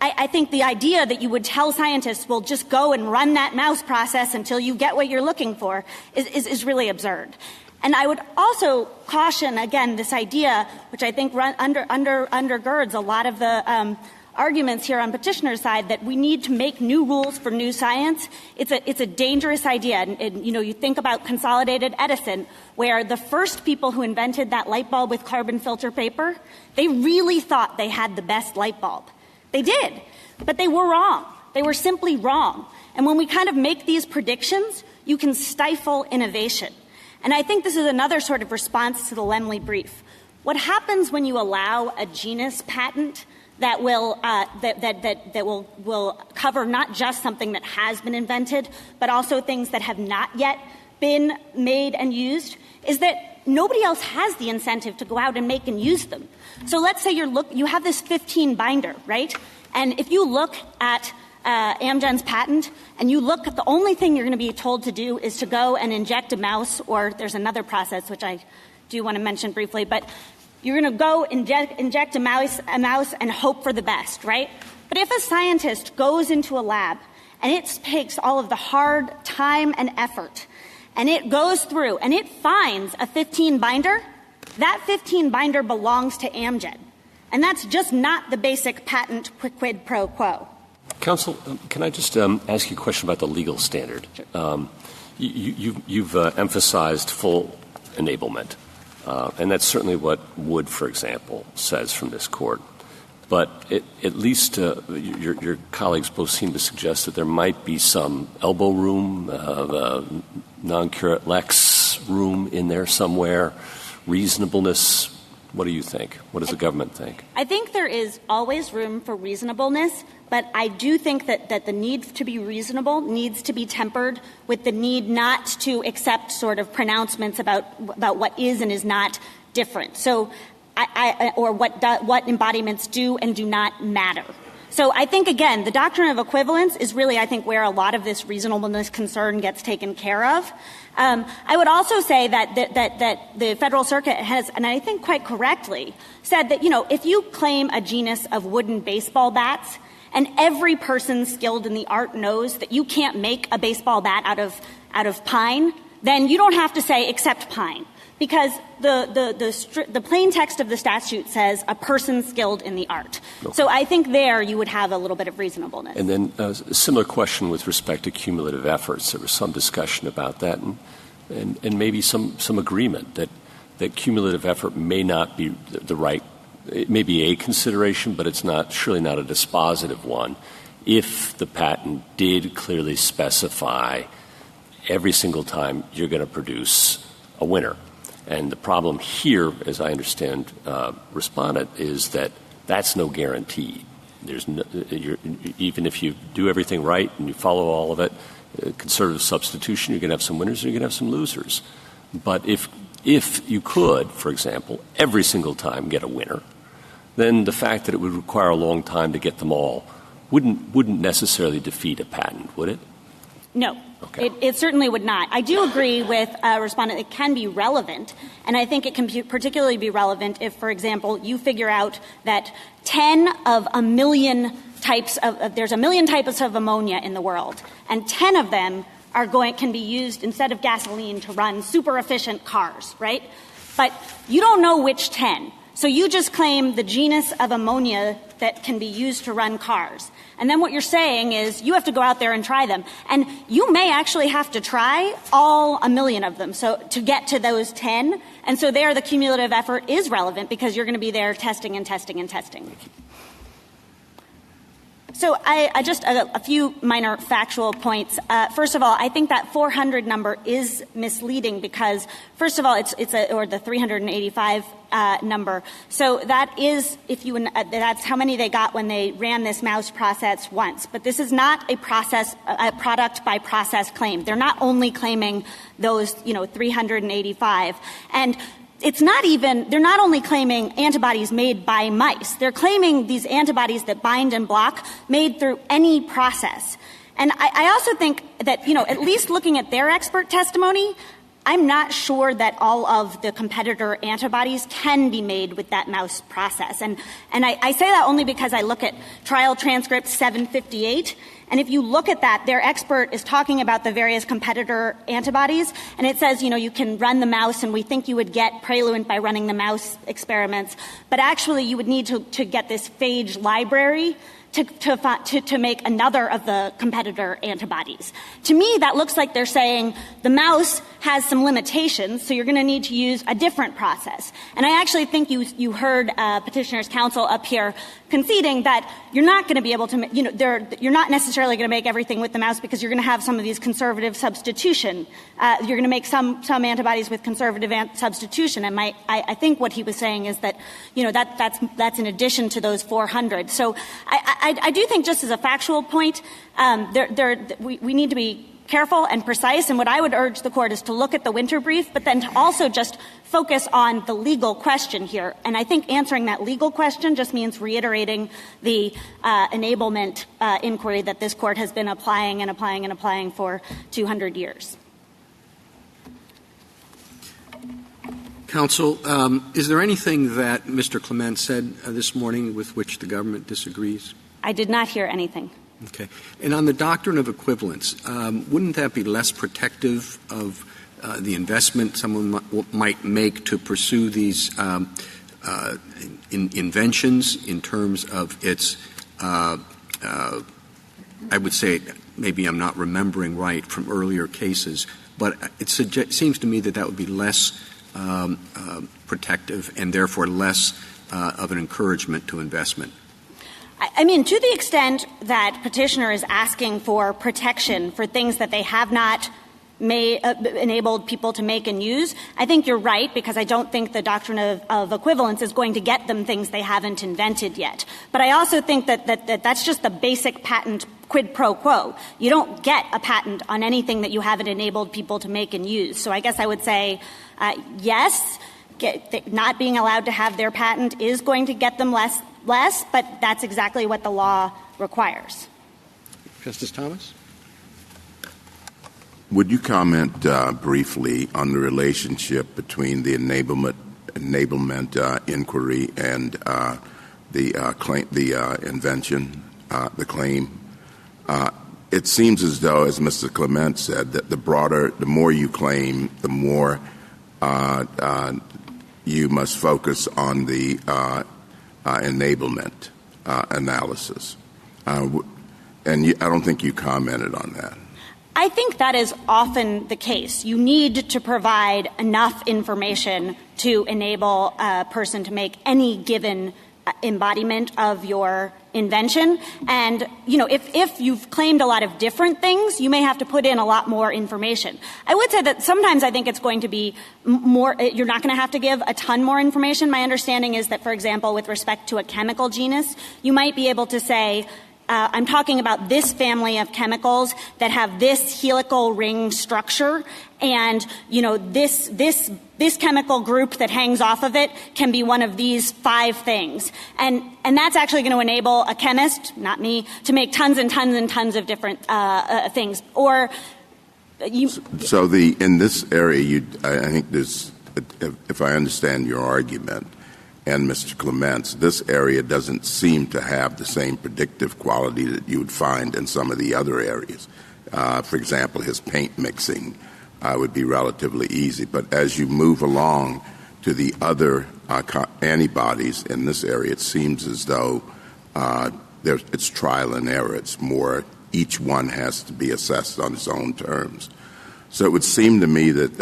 S12: I think the idea that you would tell scientists, well, just go and run that mouse process until you get what you're looking for is really absurd. And I would also caution, again, this idea, which I think undergirds a lot of the arguments here on petitioner's side, that we need to make new rules for new science. It's a dangerous idea. And you think about Consolidated Edison, where the first people who invented that light bulb with carbon filter paper, they really thought they had the best light bulb. They did, but they were wrong. They were simply wrong. And when we kind of make these predictions, you can stifle innovation. And I think this is another sort of response to the Lemley brief. What happens when you allow a genus patent that will will cover not just something that has been invented, but also things that have not yet been made and used, is that nobody else has the incentive to go out and make and use them. So let's say you have this 15 binder, right? And if you look at Amgen's patent, and you look at the only thing you're going to be told to do is to go and inject a mouse, or there's another process which I do want to mention briefly, but you're going to go inject a mouse and hope for the best, right? But if a scientist goes into a lab and it takes all of the hard time and effort, and it goes through and it finds a 15 binder, that 15 binder belongs to Amgen. And that's just not the basic patent quid pro quo.
S5: Counsel, can I just ask you a question about the legal standard? Sure. You've emphasized full enablement, and that's certainly what Wood, for example, says from this court. But at least your colleagues both seem to suggest that there might be some elbow room, non-curate lex room in there somewhere, reasonableness. What do you think? What does the government think?
S12: I think there is always room for reasonableness, but I do think that the need to be reasonable needs to be tempered with the need not to accept sort of pronouncements about what is and is not different. So or what embodiments do and do not matter. So I think, again, the doctrine of equivalence is really, I think, where a lot of this reasonableness concern gets taken care of. I would also say that the Federal Circuit has, and I think quite correctly, said that, if you claim a genus of wooden baseball bats and every person skilled in the art knows that you can't make a baseball bat out of pine, then you don't have to say except pine. Because the plain text of the statute says a person skilled in the art. Okay. So I think there you would have a little bit of reasonableness.
S5: And then a similar question with respect to cumulative efforts. There was some discussion about that and maybe some agreement that cumulative effort may not be the right – it may be a consideration, but it's surely not a dispositive one if the patent did clearly specify every single time you're going to produce a winner. And the problem here, as I understand Respondent, is that that's no guarantee. Even if you do everything right and you follow all of it, conservative substitution, you're going to have some winners and you're going to have some losers. But if you could, for example, every single time get a winner, then the fact that it would require a long time to get them all wouldn't necessarily defeat a patent, would it?
S12: No.
S5: Okay.
S12: It certainly would not. I do agree with Respondent. It can be relevant, and I think it can particularly be relevant if, for example, you figure out that 10 of a million types of there's a million types of ammonia in the world, and 10 of them can be used instead of gasoline to run super efficient cars, right? But you don't know which 10. So you just claim the genus of ammonia that can be used to run cars. And then what you're saying is you have to go out there and try them. And you may actually have to try all a million of them to get to those 10. And so there the cumulative effort is relevant because you're going to be there testing and testing and testing. So I just a few minor factual points. First of all, I think that 400 number is misleading because, first of all, it's or the 385 number. So that is that's how many they got when they ran this mouse process once. But this is not a product by process claim. They're not only claiming those 385 and. They're not only claiming antibodies made by mice. They're claiming these antibodies that bind and block made through any process. And I also think that, at least looking at their expert testimony, I'm not sure that all of the competitor antibodies can be made with that mouse process. And I say that only because I look at trial transcript 758. And if you look at that, their expert is talking about the various competitor antibodies, and it says, you can run the mouse, and we think you would get Praluent by running the mouse experiments, but actually you would need to get this phage library to make another of the competitor antibodies. To me, that looks like they're saying the mouse has some limitations, so you're going to need to use a different process. And I actually think you heard Petitioner's counsel up here conceding that you're not going to be able to, you're not necessarily going to make everything with the mouse because you're going to have some of these conservative substitution. You're going to make some antibodies with conservative substitution. And I think what he was saying is that, that's in addition to those 400. So I do think, just as a factual point, we need to be careful and precise, and what I would urge the Court is to look at the winter brief, but then to also just focus on the legal question here. And I think answering that legal question just means reiterating the enablement inquiry that this Court has been applying and applying and applying for 200 years.
S1: Counsel, is there anything that Mr. Clement said this morning with which the government disagrees?
S12: I did not hear anything.
S1: Okay. And on the doctrine of equivalence, wouldn't that be less protective of the investment someone might make to pursue these inventions in terms of its, I would say, maybe I'm not remembering right from earlier cases, but it seems to me that would be less protective and therefore less of an encouragement to investment.
S12: I mean, to the extent that Petitioner is asking for protection for things that they have not enabled people to make and use, I think you're right, because I don't think the doctrine of equivalence is going to get them things they haven't invented yet. But I also think that that's just the basic patent quid pro quo. You don't get a patent on anything that you haven't enabled people to make and use. So I guess I would say, yes, not being allowed to have their patent is going to get them less, but that's exactly what the law requires.
S1: Justice Thomas?
S3: Would you comment briefly on the relationship between the enablement inquiry and the invention, the claim? It seems as though, as Mr. Clement said, that the more you claim, the more you must focus on the enablement analysis. And I don't think you commented on that.
S12: I think that is often the case. You need to provide enough information to enable a person to make any given embodiment of your invention. And, if you've claimed a lot of different things, you may have to put in a lot more information. I would say that sometimes I think it's going to be more, you're not going to have to give a ton more information. My understanding is that, for example, with respect to a chemical genus, you might be able to say, I'm talking about this family of chemicals that have this helical ring structure, and this chemical group that hangs off of it can be one of these 5 things, and that's actually going to enable a chemist, not me, to make tons and tons and tons of different things. Or
S3: in this area, I think there's, if I understand your argument, and Mr. Clements, this area doesn't seem to have the same predictive quality that you would find in some of the other areas. For example, his paint mixing would be relatively easy. But as you move along to the other antibodies in this area, it seems as though it's trial and error. It's more, each one has to be assessed on its own terms. So it would seem to me that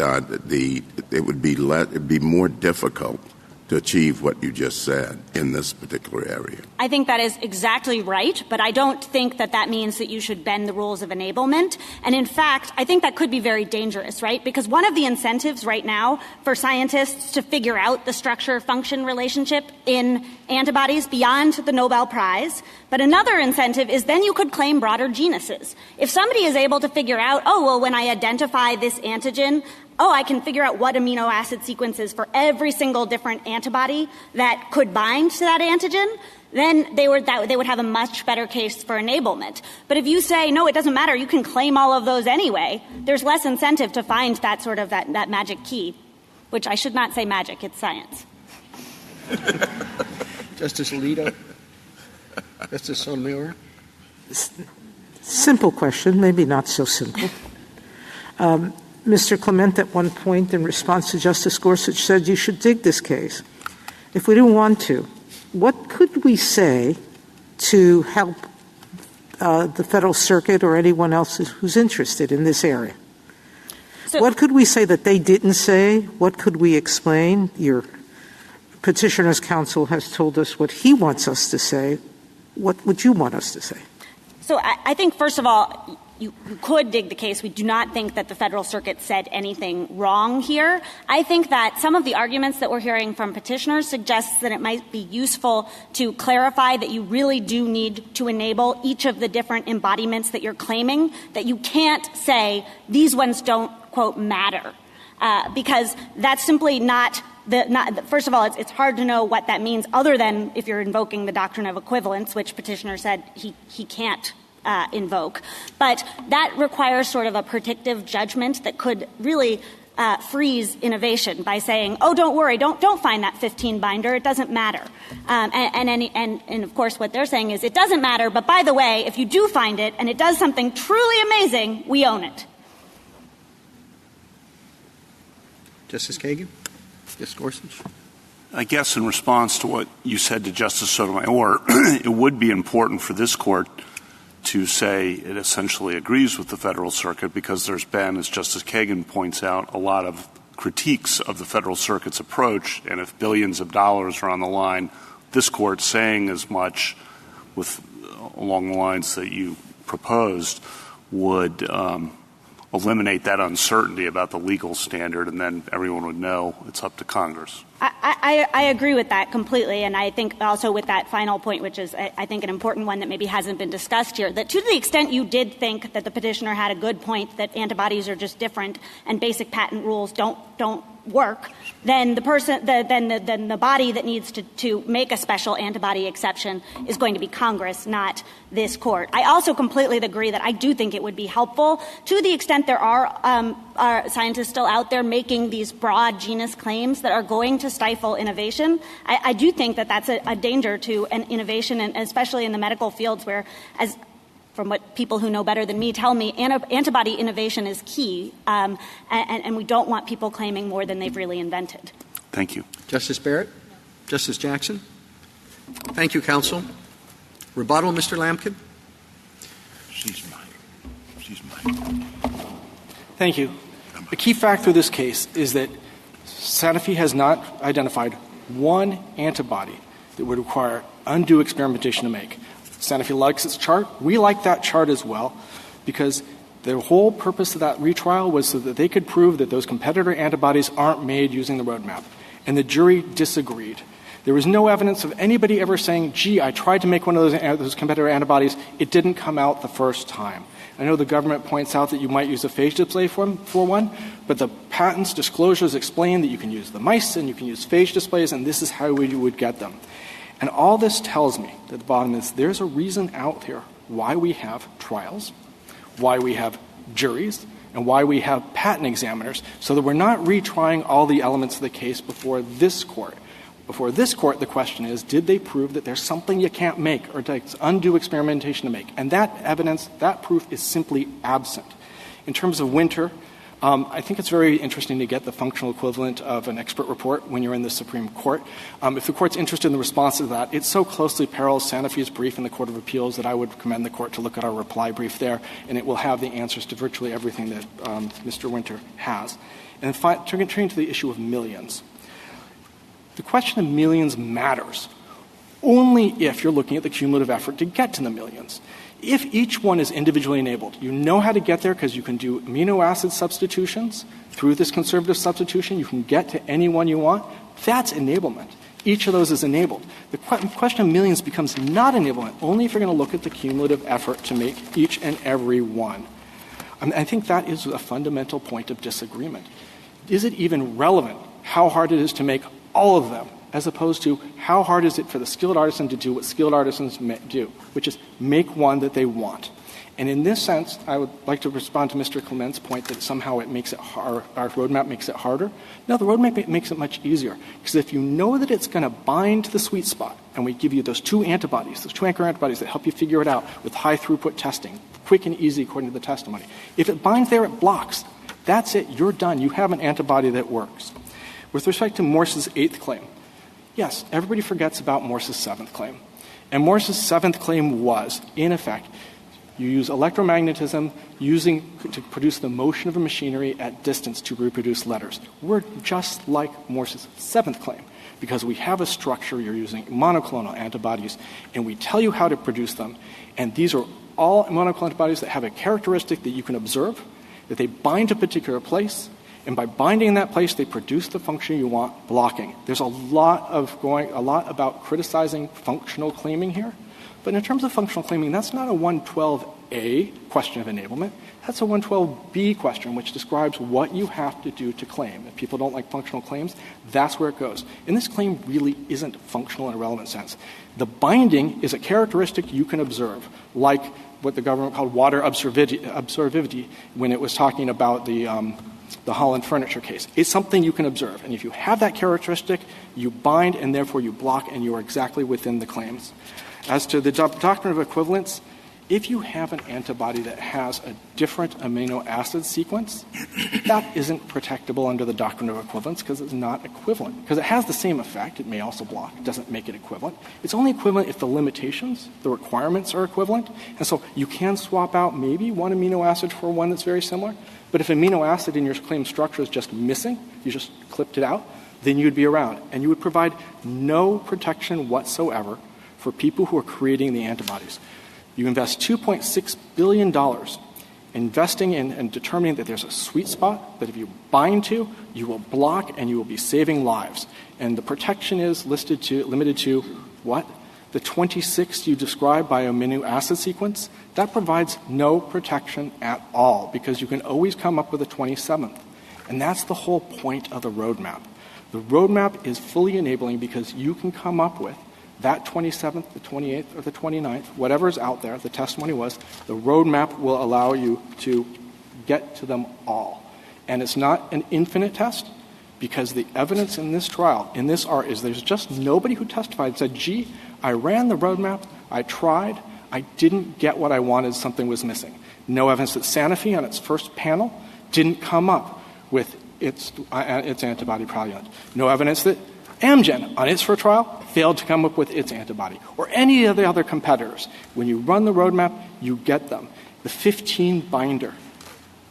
S3: it'd be more difficult to achieve what you just said in this particular area.
S12: I think that is exactly right, but I don't think that means that you should bend the rules of enablement. And in fact, I think that could be very dangerous, right? Because one of the incentives right now for scientists to figure out the structure-function relationship in antibodies beyond the Nobel Prize, but another incentive is then you could claim broader genuses. If somebody is able to figure out, when I identify this antigen, I can figure out what amino acid sequences for every single different antibody that could bind to that antigen, then they would have a much better case for enablement. But if you say, no, it doesn't matter, you can claim all of those anyway, there's less incentive to find that sort of that magic key, which I should not say magic, it's science.
S1: Justice Alito? Justice Sotomayor?
S4: Simple question, maybe not so simple. Mr. Clement, at one point, in response to Justice Gorsuch, said you should dig this case. If we didn't want to, what could we say to help the Federal Circuit or anyone else who's interested in this area? What could we say that they didn't say? What could we explain? Your petitioner's counsel has told us what he wants us to say. What would you want us to say?
S12: So I think, first of all, you could dig the case. We do not think that the Federal Circuit said anything wrong here. I think that some of the arguments that we're hearing from petitioners suggests that it might be useful to clarify that you really do need to enable each of the different embodiments that you're claiming, that you can't say these ones don't, quote, matter, because that's simply not first of all, it's hard to know what that means other than if you're invoking the doctrine of equivalence, which petitioner said he can't invoke. But that requires sort of a predictive judgment that could really freeze innovation by saying, don't worry, don't find that 15 binder, it doesn't matter. And of course what they're saying is it doesn't matter, but by the way, if you do find it and it does something truly amazing, we own it.
S1: Justice Kagan? Justice Gorsuch?
S10: I guess in response to what you said to Justice Sotomayor, it would be important for this court to say it essentially agrees with the Federal Circuit because there's been, as Justice Kagan points out, a lot of critiques of the Federal Circuit's approach, and if billions of dollars are on the line, this court saying as much along the lines that you proposed would eliminate that uncertainty about the legal standard, and then everyone would know it's up to Congress.
S12: I agree with that completely, and I think also with that final point, which is, I think, an important one that maybe hasn't been discussed here, that to the extent you did think that the petitioner had a good point that antibodies are just different and basic patent rules don't work, then the body that needs to make a special antibody exception is going to be Congress, not this court. I also completely agree that I do think it would be helpful to the extent there are scientists still out there making these broad genus claims that are going to stifle innovation. I do think that that's a danger to an innovation, and especially in the medical fields where, as from what people who know better than me tell me, antibody innovation is key, and we don't want people claiming more than they've really invented.
S10: Thank you.
S1: Justice Barrett? Justice Jackson? Thank you, counsel. Rebuttal, Mr. Lampkin?
S3: She's mine.
S2: Thank you. The key fact for this case is that Sanofi has not identified one antibody that would require undue experimentation to make. Sanofi likes its chart. We like that chart as well, because the whole purpose of that retrial was so that they could prove that those competitor antibodies aren't made using the roadmap. And the jury disagreed. There was no evidence of anybody ever saying, gee, I tried to make one of those competitor antibodies. It didn't come out the first time. I know the government points out that you might use a phage display for one, but the patent's disclosures explain that you can use the mice and you can use phage displays, and this is how you would get them. And all this tells me, at the bottom, is there's a reason out there why we have trials, why we have juries, and why we have patent examiners, so that we're not retrying all the elements of the case before this court. Before this court, the question is, did they prove that there's something you can't make or takes undue experimentation to make? And that evidence, that proof is simply absent. In terms of Winter, I think it's very interesting to get the functional equivalent of an expert report when you're in the Supreme Court. If the court's interested in the response to that, it so closely parallels Sanofi's brief in the Court of Appeals that I would recommend the court to look at our reply brief there, and it will have the answers to virtually everything that Mr. Winter has. And turning to the issue of millions. The question of millions matters only if you're looking at the cumulative effort to get to the millions. If each one is individually enabled, you know how to get there because you can do amino acid substitutions. Through this conservative substitution, you can get to any one you want. That's enablement. Each of those is enabled. The question of millions becomes not enablement only if you're going to look at the cumulative effort to make each and every one. I think that is a fundamental point of disagreement. Is it even relevant how hard it is to make all of them, as opposed to how hard is it for the skilled artisan to do what skilled artisans do, which is make one that they want. And in this sense, I would like to respond to Mr. Clement's point that somehow it makes it our roadmap makes it harder. No, the roadmap makes it much easier, because if you know that it's going to bind to the sweet spot, and we give you those two antibodies, those two anchor antibodies that help you figure it out with high throughput testing, quick and easy according to the testimony. If it binds there, it blocks. That's it. You're done. You have an antibody that works. With respect to Morse's 8th claim, yes, everybody forgets about Morse's 7th claim. And Morse's 7th claim was, in effect, you use electromagnetism to produce the motion of a machinery at distance to reproduce letters. We're just like Morse's 7th claim, because we have a structure, you're using monoclonal antibodies, and we tell you how to produce them. And these are all monoclonal antibodies that have a characteristic that you can observe, that they bind to a particular place, and by binding in that place, they produce the function you want, blocking. There's a lot about criticizing functional claiming here. But in terms of functional claiming, that's not a 112A question of enablement. That's a 112B question, which describes what you have to do to claim. If people don't like functional claims, that's where it goes. And this claim really isn't functional in a relevant sense. The binding is a characteristic you can observe, like what the government called water absorbivity when it was talking about the Holland furniture case. It's something you can observe. And if you have that characteristic, you bind and therefore you block, and you are exactly within the claims. As to the doctrine of equivalence, if you have an antibody that has a different amino acid sequence, that isn't protectable under the doctrine of equivalence because it's not equivalent. Because it has the same effect. It may also block. It doesn't make it equivalent. It's only equivalent if the limitations, the requirements are equivalent. And so you can swap out maybe one amino acid for one that's very similar. But if amino acid in your claim structure is just missing, you just clipped it out, then you'd be around. And you would provide no protection whatsoever for people who are creating the antibodies. You invest $2.6 billion investing in and determining that there's a sweet spot that if you bind to, you will block and you will be saving lives. And the protection is limited to what? The 26 you described by amino acid sequence, that provides no protection at all because you can always come up with a 27th. And that's the whole point of the roadmap. The roadmap is fully enabling because you can come up with that 27th, the 28th, or the 29th, whatever is out there, the testimony was, the roadmap will allow you to get to them all. And it's not an infinite test because the evidence in this trial, in this art, is there's just nobody who testified and said, gee, I ran the roadmap, I tried, I didn't get what I wanted, something was missing. No evidence that Sanofi on its first panel didn't come up with its antibody product. No evidence that Amgen on its first trial failed to come up with its antibody, or any of the other competitors. When you run the roadmap, you get them. The 15 binder.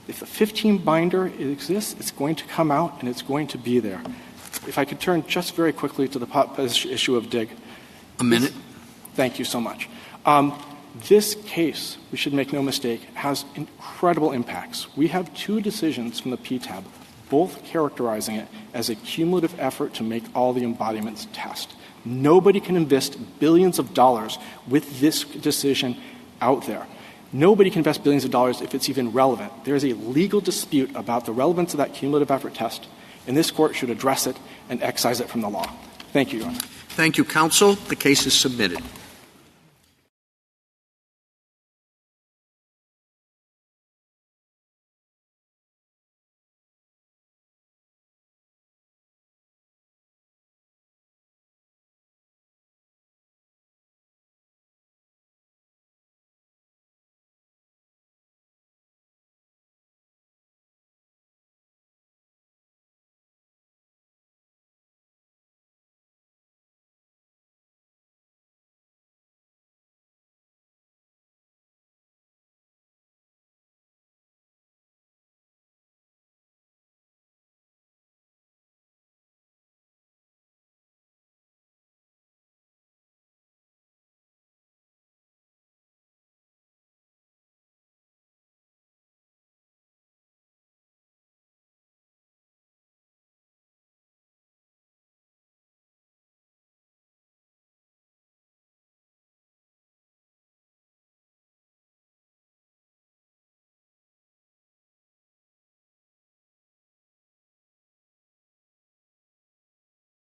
S2: If the 15 binder exists, it's going to come out and it's going to be there. If I could turn just very quickly to the issue of DIG.
S1: A minute.
S2: Thank you so much. This case, we should make no mistake, has incredible impacts. We have two decisions from the PTAB, both characterizing it as a cumulative effort to make all the embodiments test. Nobody can invest billions of dollars with this decision out there. Nobody can invest billions of dollars if it's even relevant. There is a legal dispute about the relevance of that cumulative effort test, and this Court should address it and excise it from the law. Thank you, Your Honor.
S1: Thank you, counsel. The case is submitted.